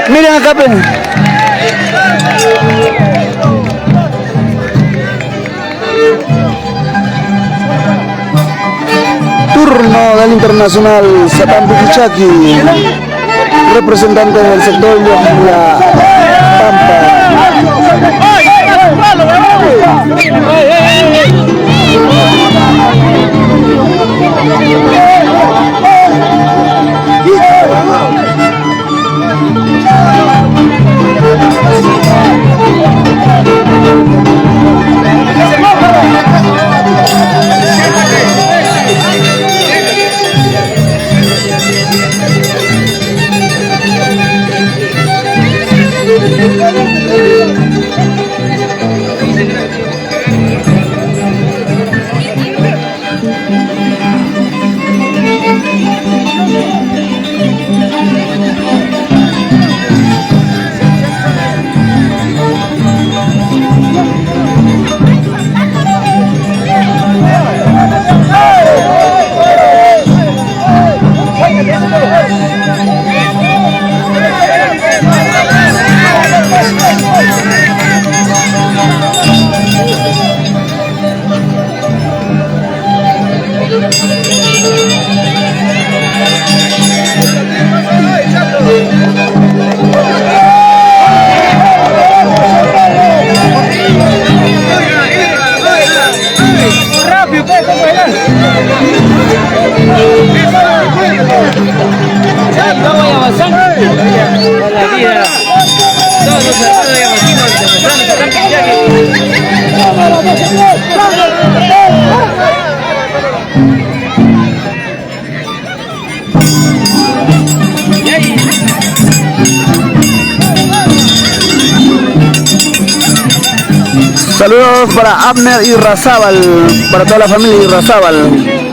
Miren acá, pe. Turno del Internacional Satán Piquichaqui, representante del sector de la Pampa. Saludos para Abner y Razábal, para toda la familia Irrazábal.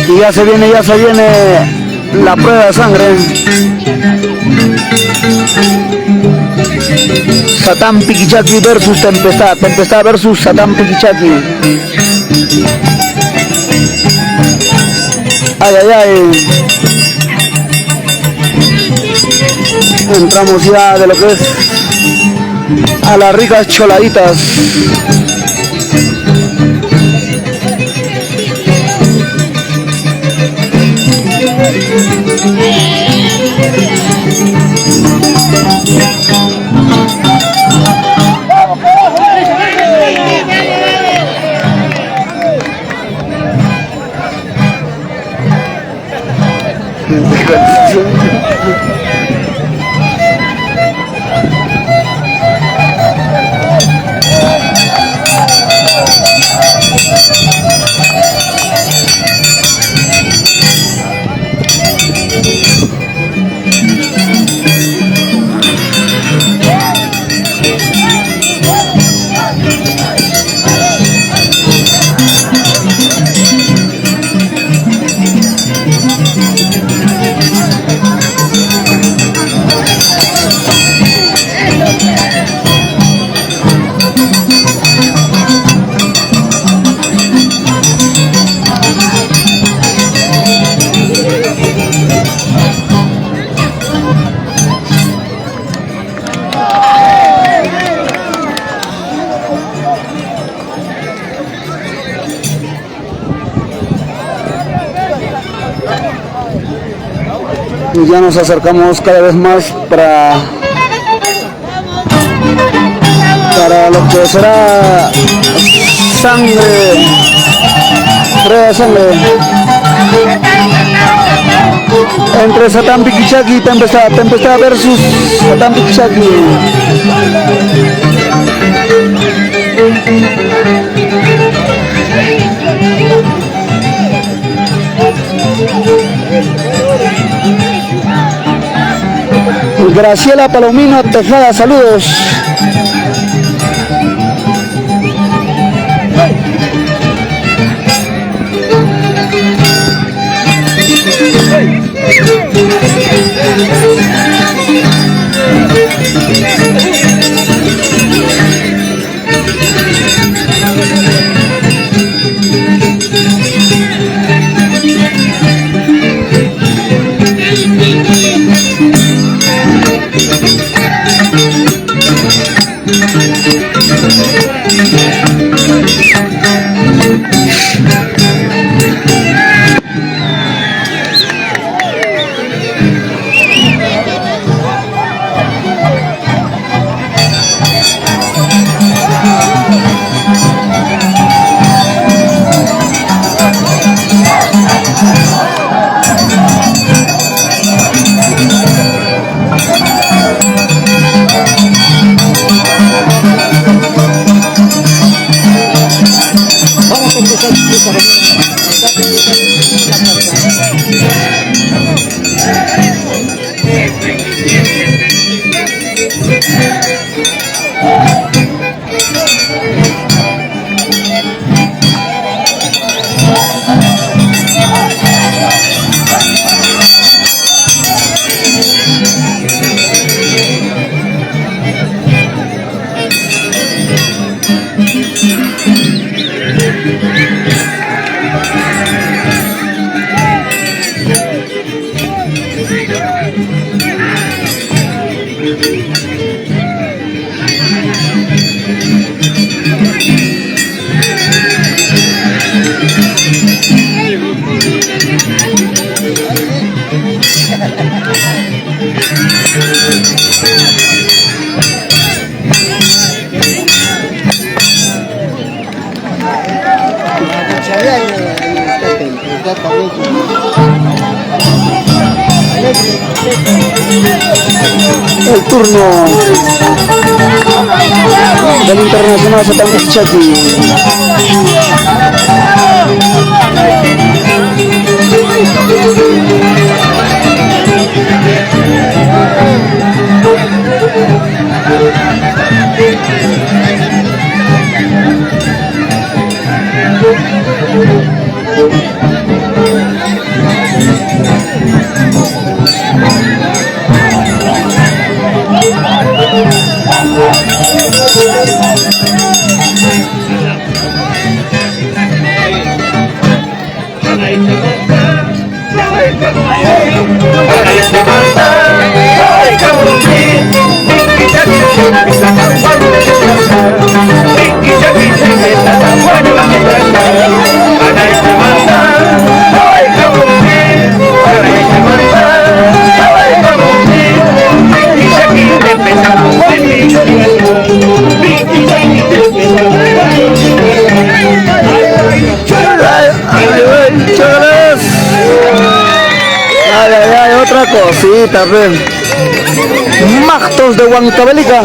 Y ya se viene la prueba de sangre. Satán Piquichaqui versus Tempestad. Tempestad versus Satán Piquichaqui. Ay, ay, ay. Entramos ya de lo que es a las ricas choladitas. Ya nos acercamos cada vez más para lo que será sangre, prueba de sangre entre Satán Piquichaqui y Tempestad versus Satán Piquichaqui. Graciela Palomino Tejada, saludos. El turno del Internacional Satán Piquichaqui. Otra cosita, ven. Mactos de Huancavelica.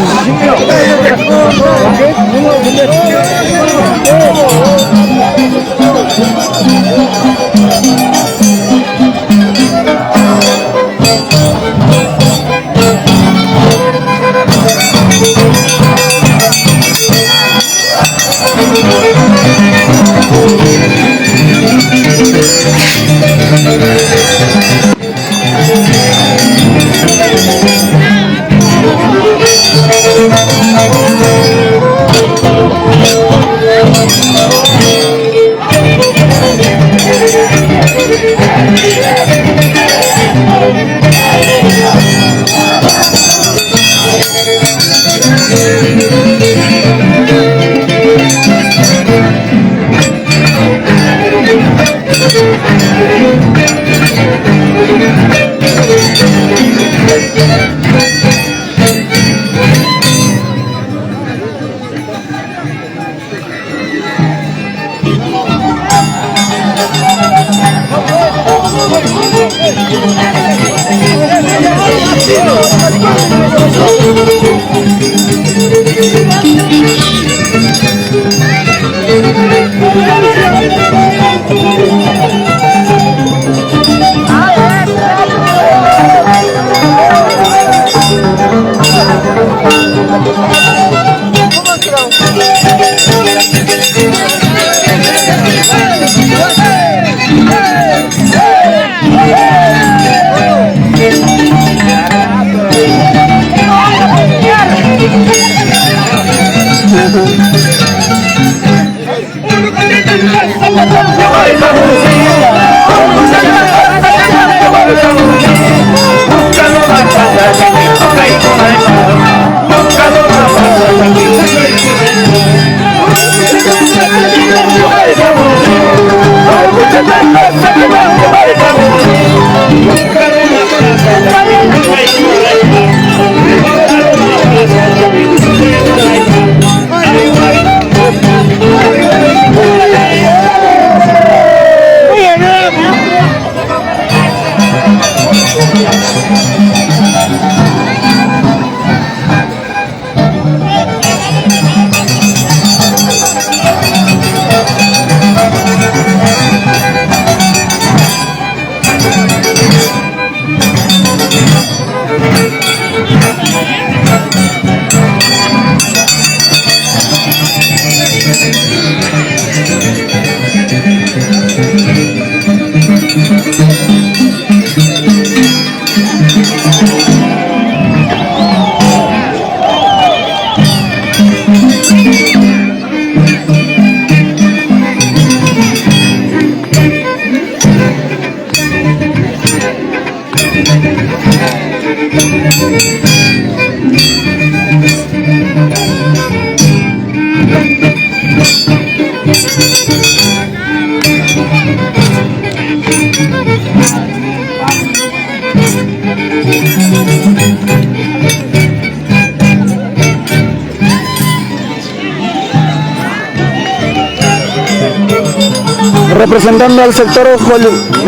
Representando al sector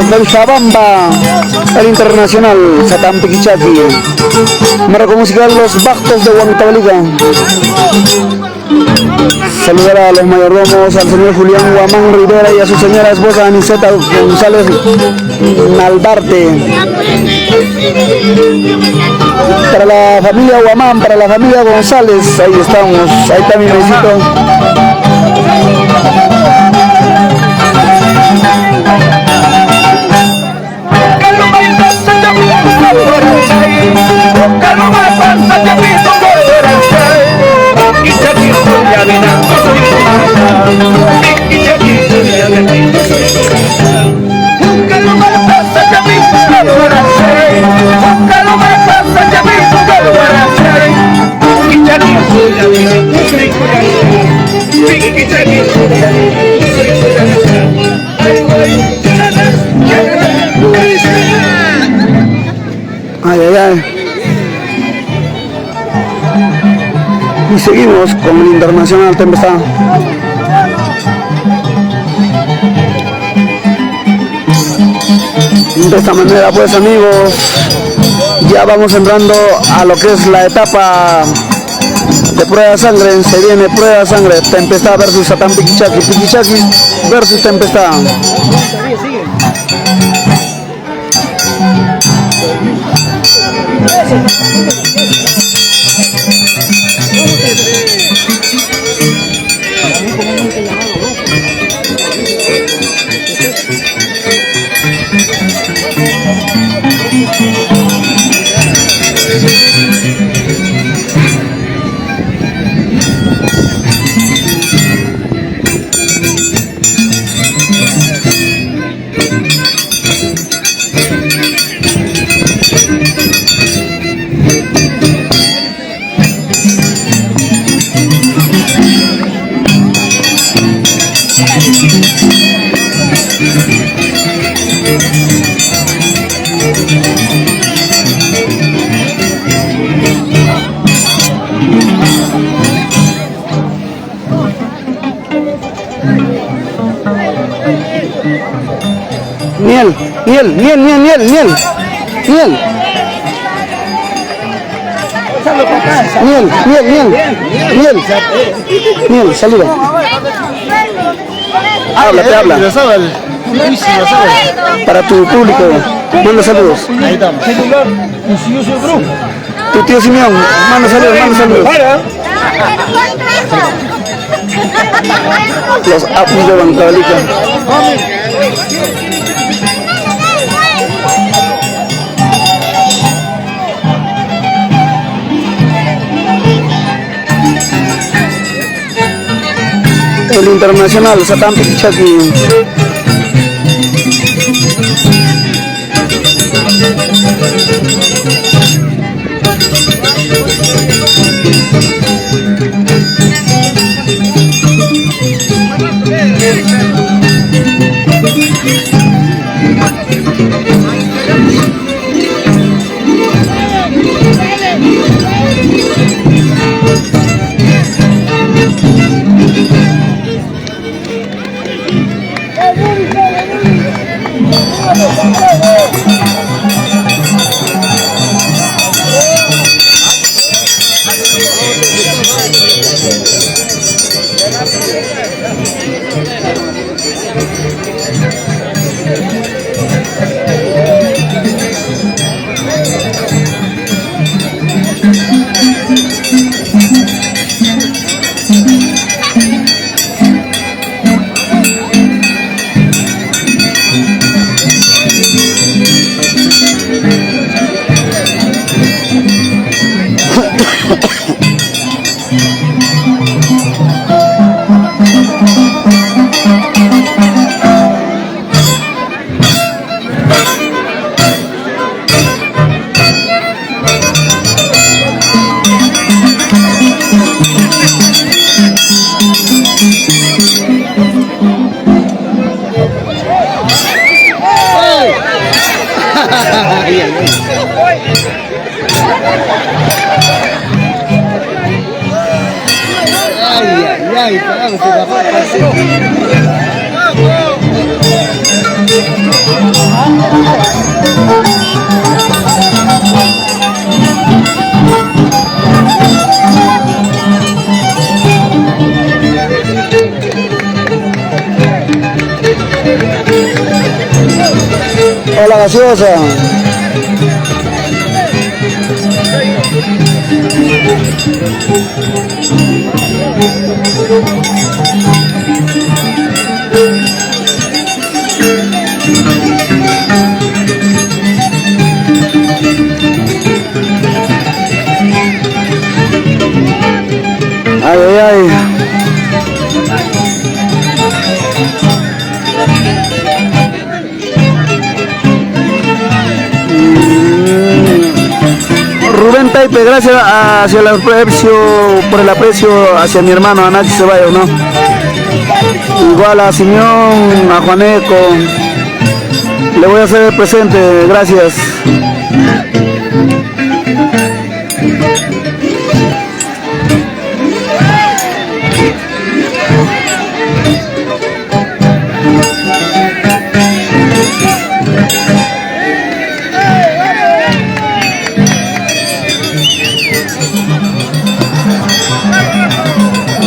del Chabamba, el internacional Satán Piquichaqui. Marco musical Los Bajos de Huancavelica. Saludar a los mayordomos, al señor Julián Guamán Rivera y a su señora esposa Aniceta González Nalbarte. Para la familia Guamán, para la familia González, ahí estamos, ahí está mi besito. Ay, ay, ay. Y seguimos con el internacional Tempestad. De esta manera, pues amigos, ya vamos entrando a lo que es la etapa de prueba de sangre. Se viene prueba de sangre, Tempestad versus Satán Piquichaqui, Piquichaqui versus Tempestad. Miel, miel, miel, miel, miel, miel, miel. Miel, miel, miel, miel, miel, saluda. Habla, te habla. Para tu público, manda saludos. Ahí estamos. Tu tío Simeón, manda saludos, manda saludos. Los apus de Huancavelica. el internacional Satán Piquichaqui. Hola, gaseosa. Ay, ay, ay. Rubén Taipe, gracias hacia el aprecio, por el aprecio hacia mi hermano Anachi Ceballos, ¿no? Igual a Simeón, a Juaneco, le voy a hacer el presente, gracias.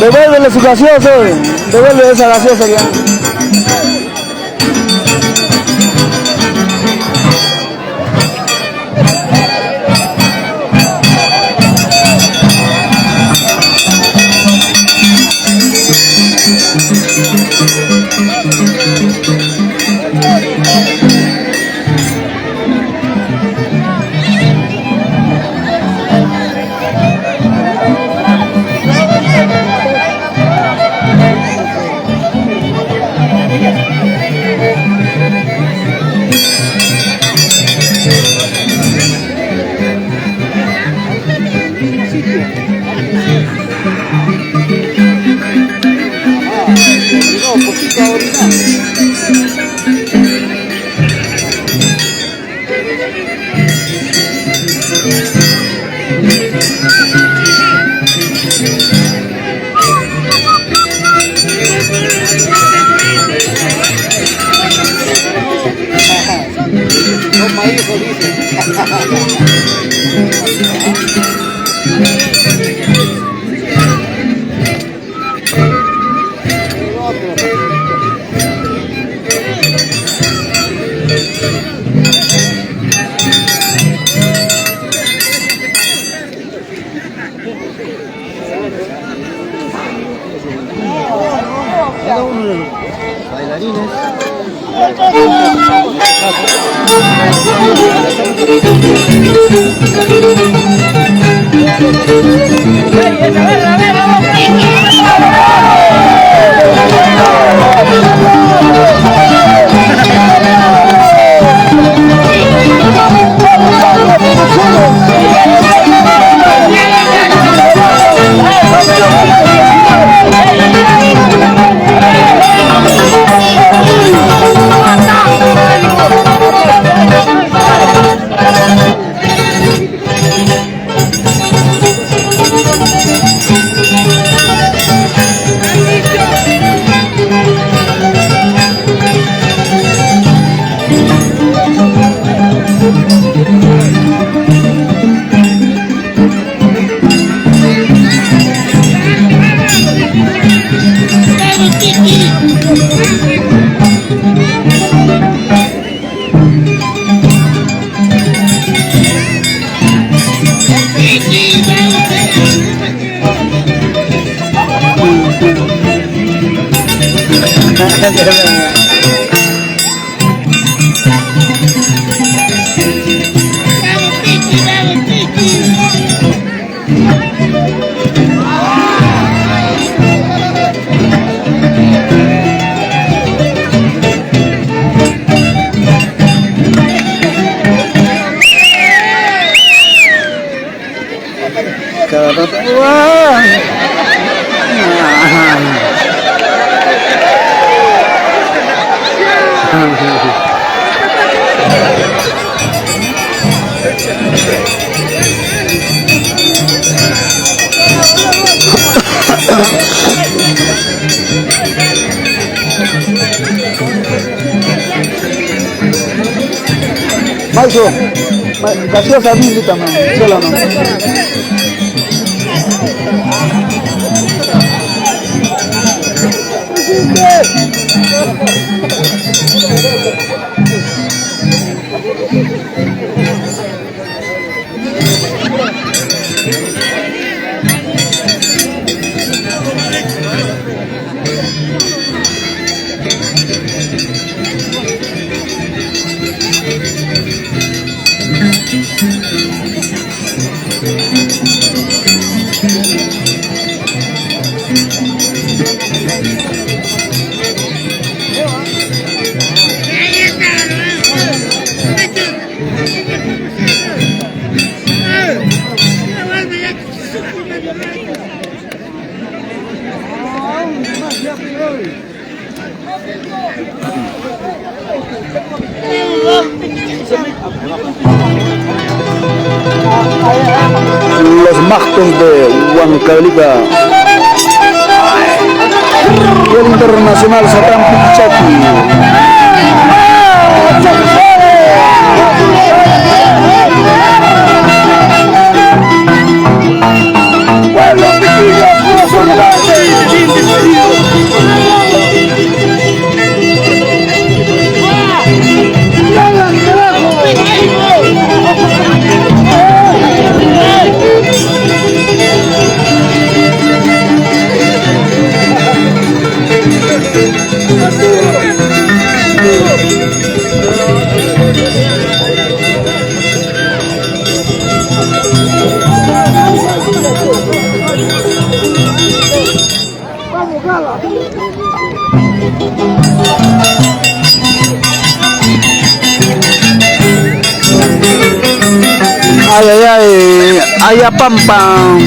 Devuélvele su gaseosa, devuélvele esa gaseosa ya. Cada uno de los bailarines. A ver, Cada rato. ¡Uah! Maestro, gaseosa bíblica, man. Sola, man. Los Magtos de Huancavelica y el internacional Satán Piquichaqui. Ay, ay, ay, ay, a pam, pam.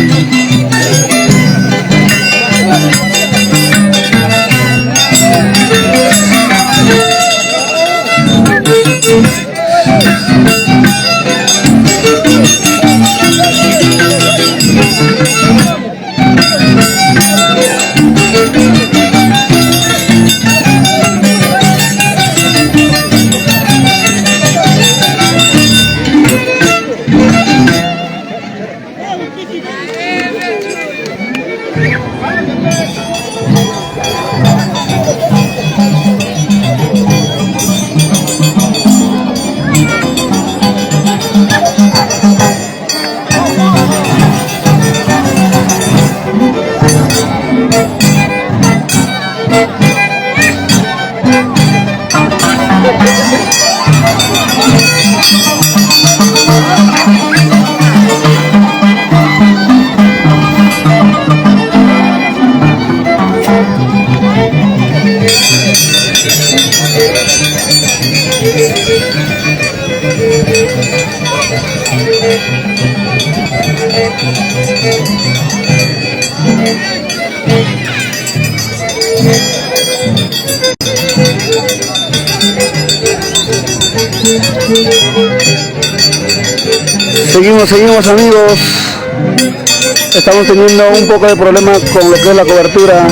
Seguimos amigos, estamos teniendo un poco de problema con lo que es la cobertura.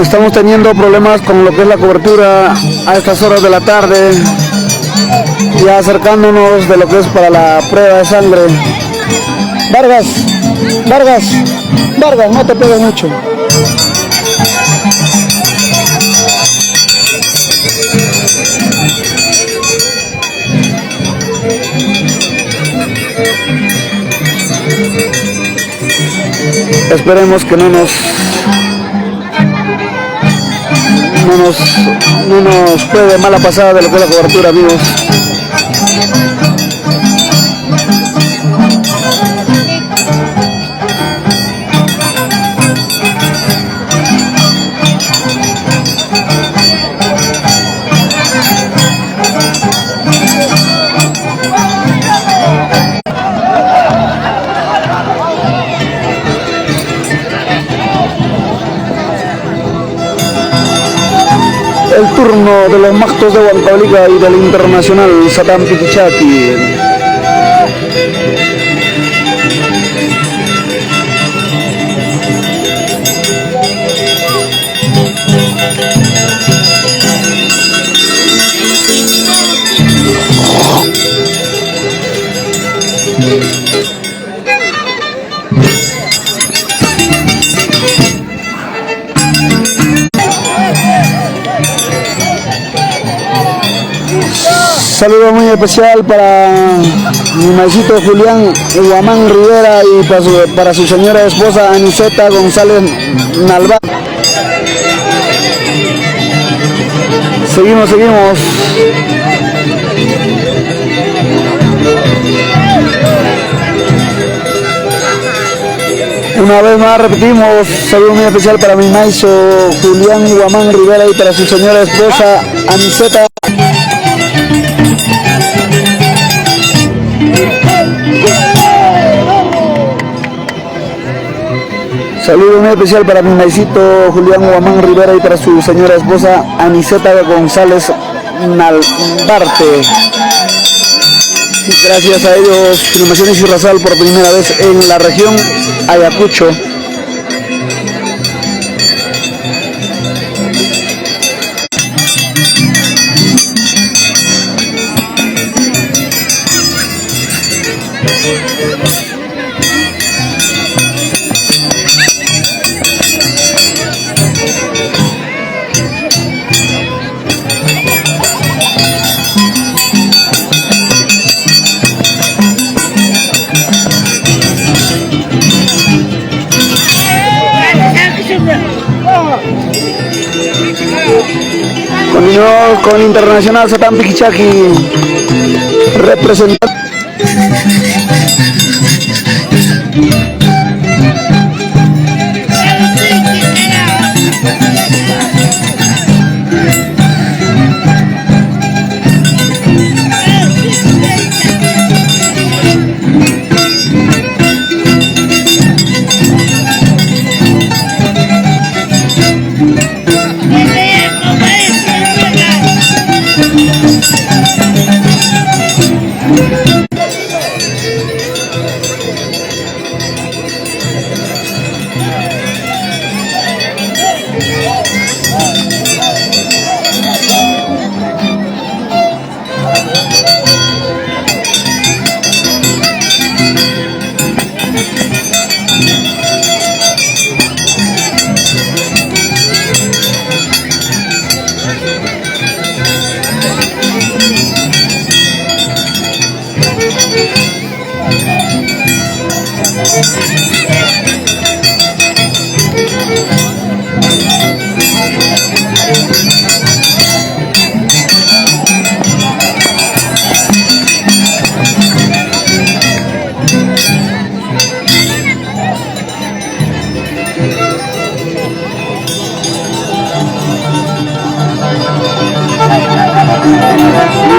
Estamos teniendo problemas con lo que es la cobertura a estas horas de la tarde, ya acercándonos de lo que es para la prueba de sangre. Vargas, no te pegues mucho. Esperemos que no nos juegue mala pasada de lo que es la cobertura, amigos. El turno de los Magtos de Huancavelica y del Internacional Satán Piquichaqui. Saludo muy especial para mi maicito Julián Guamán Rivera y para su señora esposa Aniceta González Nalva. Seguimos. Una vez más repetimos, saludo muy especial para mi maizo Julián Guamán Rivera y para su señora esposa Aniceta. Saludo muy especial para mi maicito Julián Guamán Rivera y para su señora esposa Aniceta González Nalbarte. Gracias a ellos, Filmaciones Irrazal por primera vez en la región Ayacucho. Continuamos con Internacional Satán Piquichaqui representando.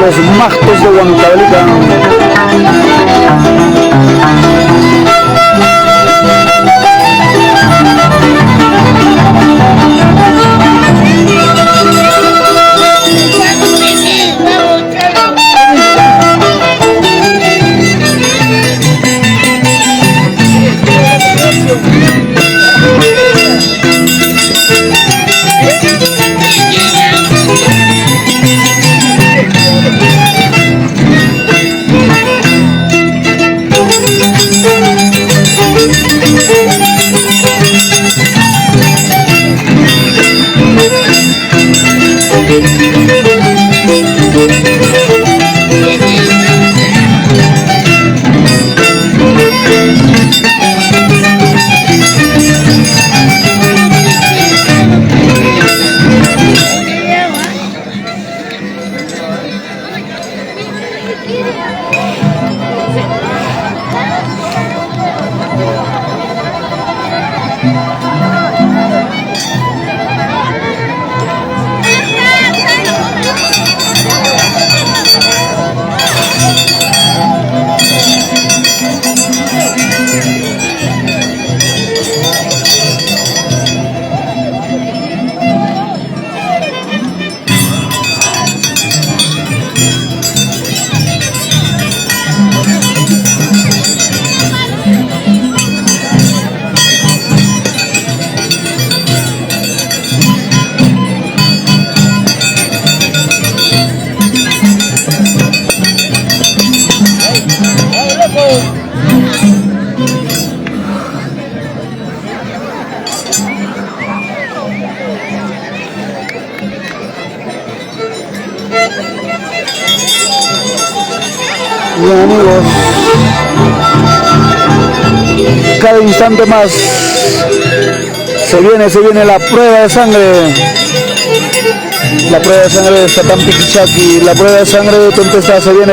Los Magtos de Huancavelica. Bien, amigos, cada instante más se viene la prueba de sangre. La prueba de sangre de Satán Piquichaqui, la prueba de sangre de Tempestad, se viene.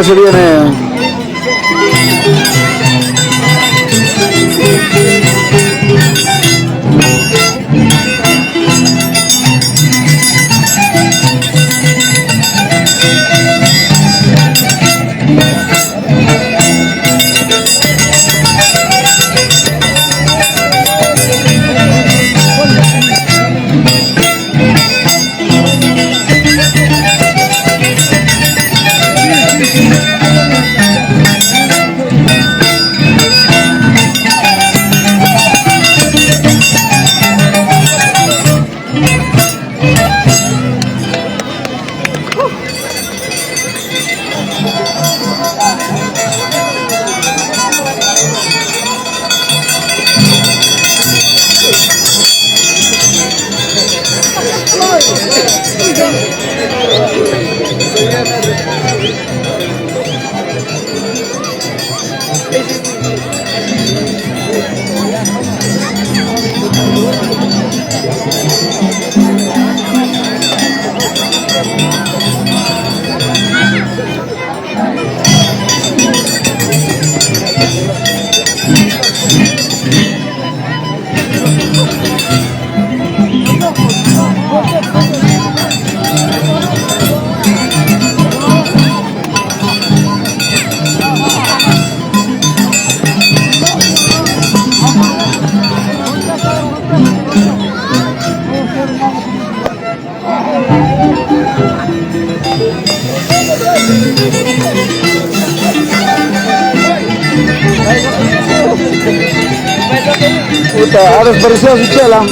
Ha desperdiciado su chela.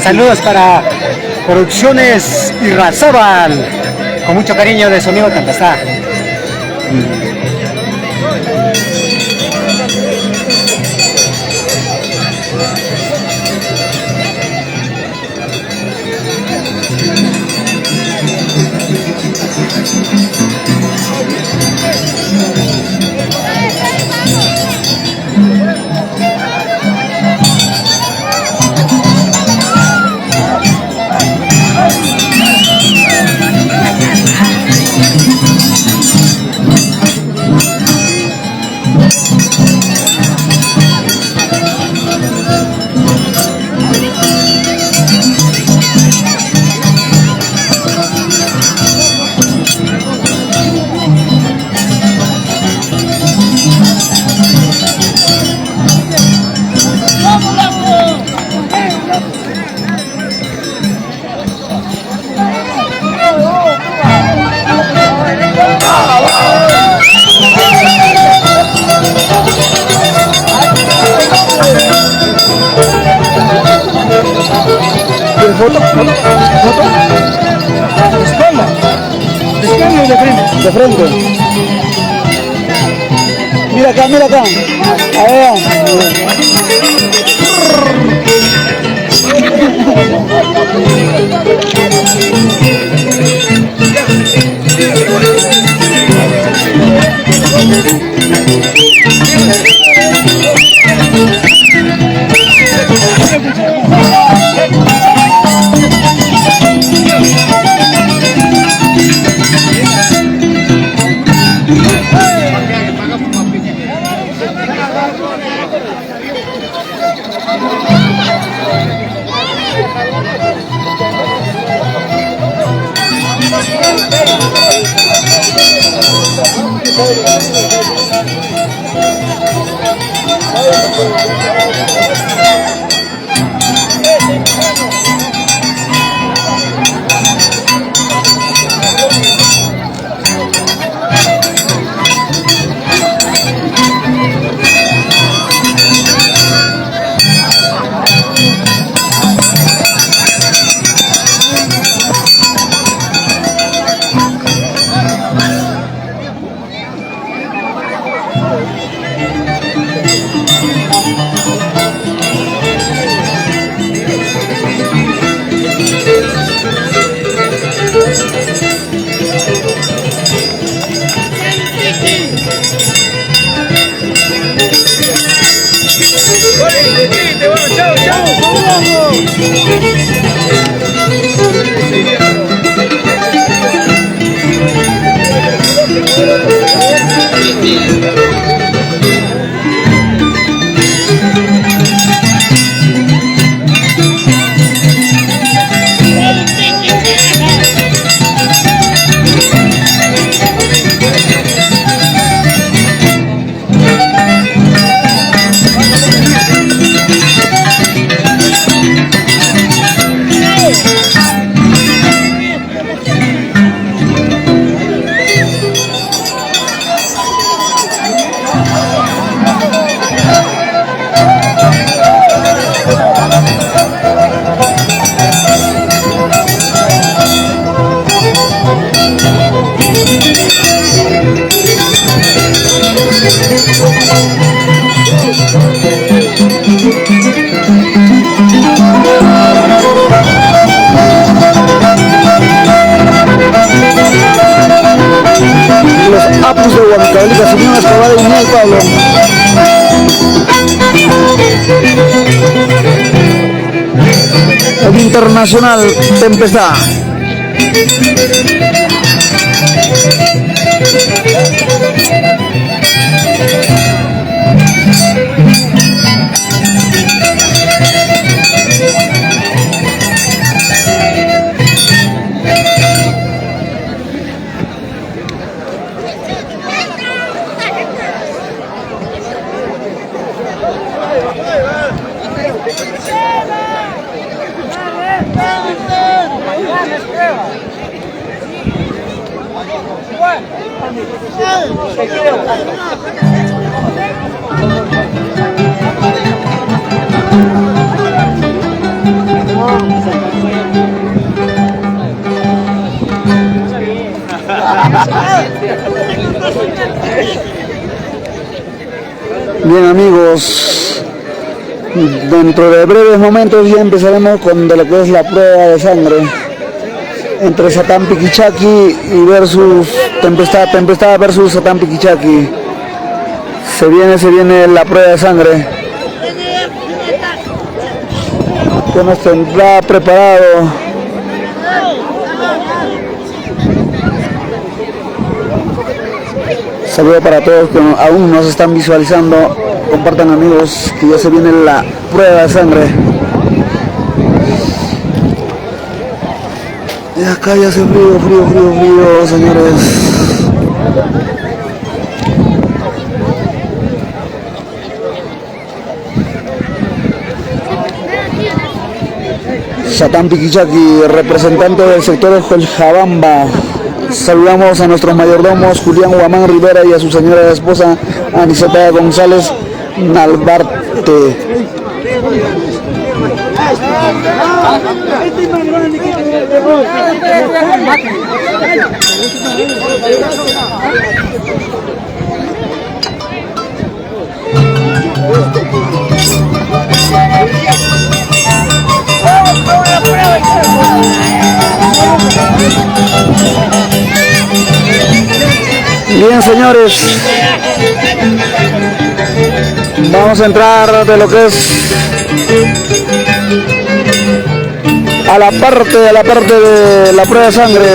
Saludos para Producciones Irrazábal, con mucho cariño de su amigo Tempestad. ¿Foto? De espalda. ¿De espalda o de frente? De frente. Mira acá. A ver. Los Apus de Huancavelica, Simeón Escobar y Miguel Pablo. El Internacional Tempestad. Bien, amigos, dentro de breves momentos ya empezaremos con de lo que es la prueba de sangre entre Satán Piquichaqui y versus Tempestad versus Satán Piquichaqui. Se viene la prueba de sangre que nos tendrá preparado. Saludos para todos que aún nos están visualizando. Compartan, amigos, que ya se viene la prueba de sangre. Y acá ya hace frío, señores. Satán Piquichaqui, representante del sector Jabamba. Saludamos a nuestros mayordomos Julián Guamán Rivera y a su señora esposa Aniceta González Nalbarte. Bien, señores, vamos a entrar de lo que es a la parte de la prueba de sangre.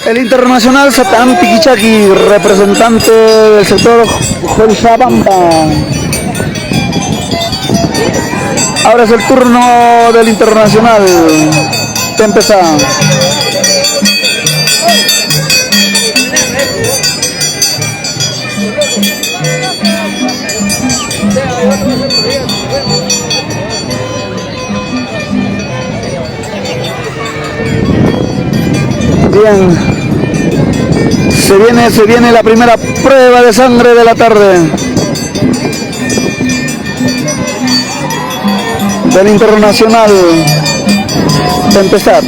El internacional Satán Piquichaki, representante del sector Cochabamba. Ahora es el turno del internacional. Tempestad. Bien, se viene la primera prueba de sangre de la tarde del internacional Tempestad.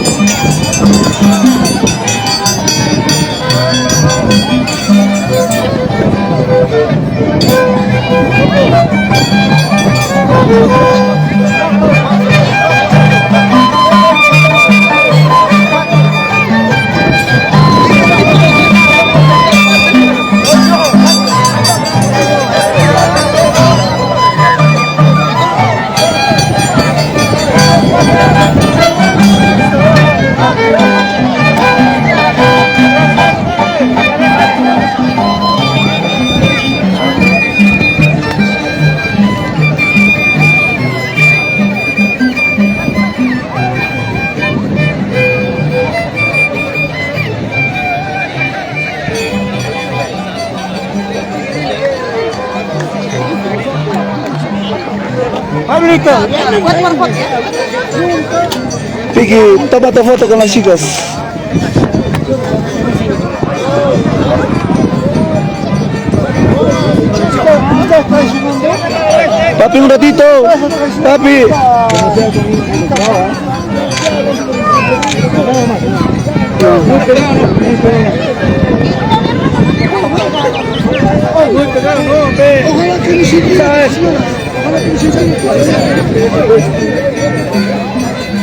Pablito. Piqui, tómate foto con las chicas. Papi, un ratito. Papi.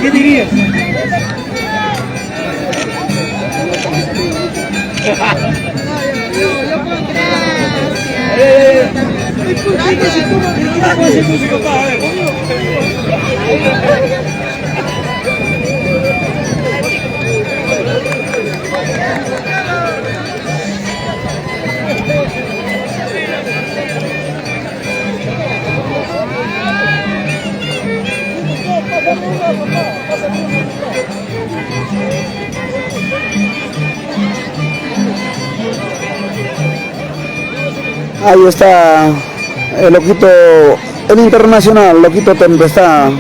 ¿Qué dirías? Ahí está el loquito, el internacional, loquito Tempestad.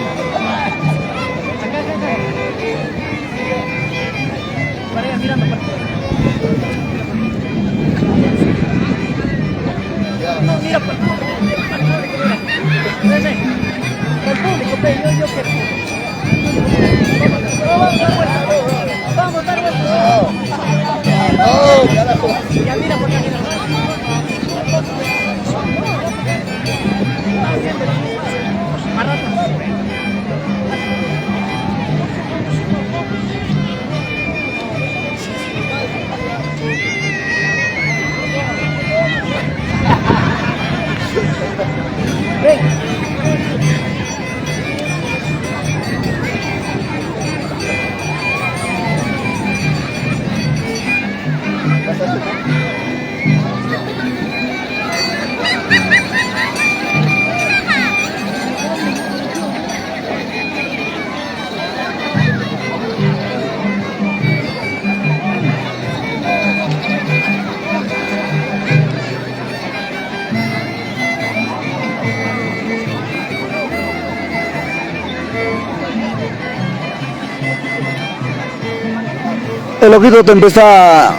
El loquito Tempestad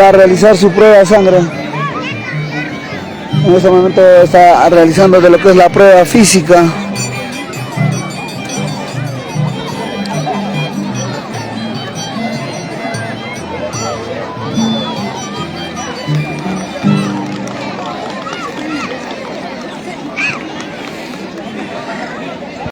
va a realizar su prueba de sangre. En este momento está realizando de lo que es la prueba física.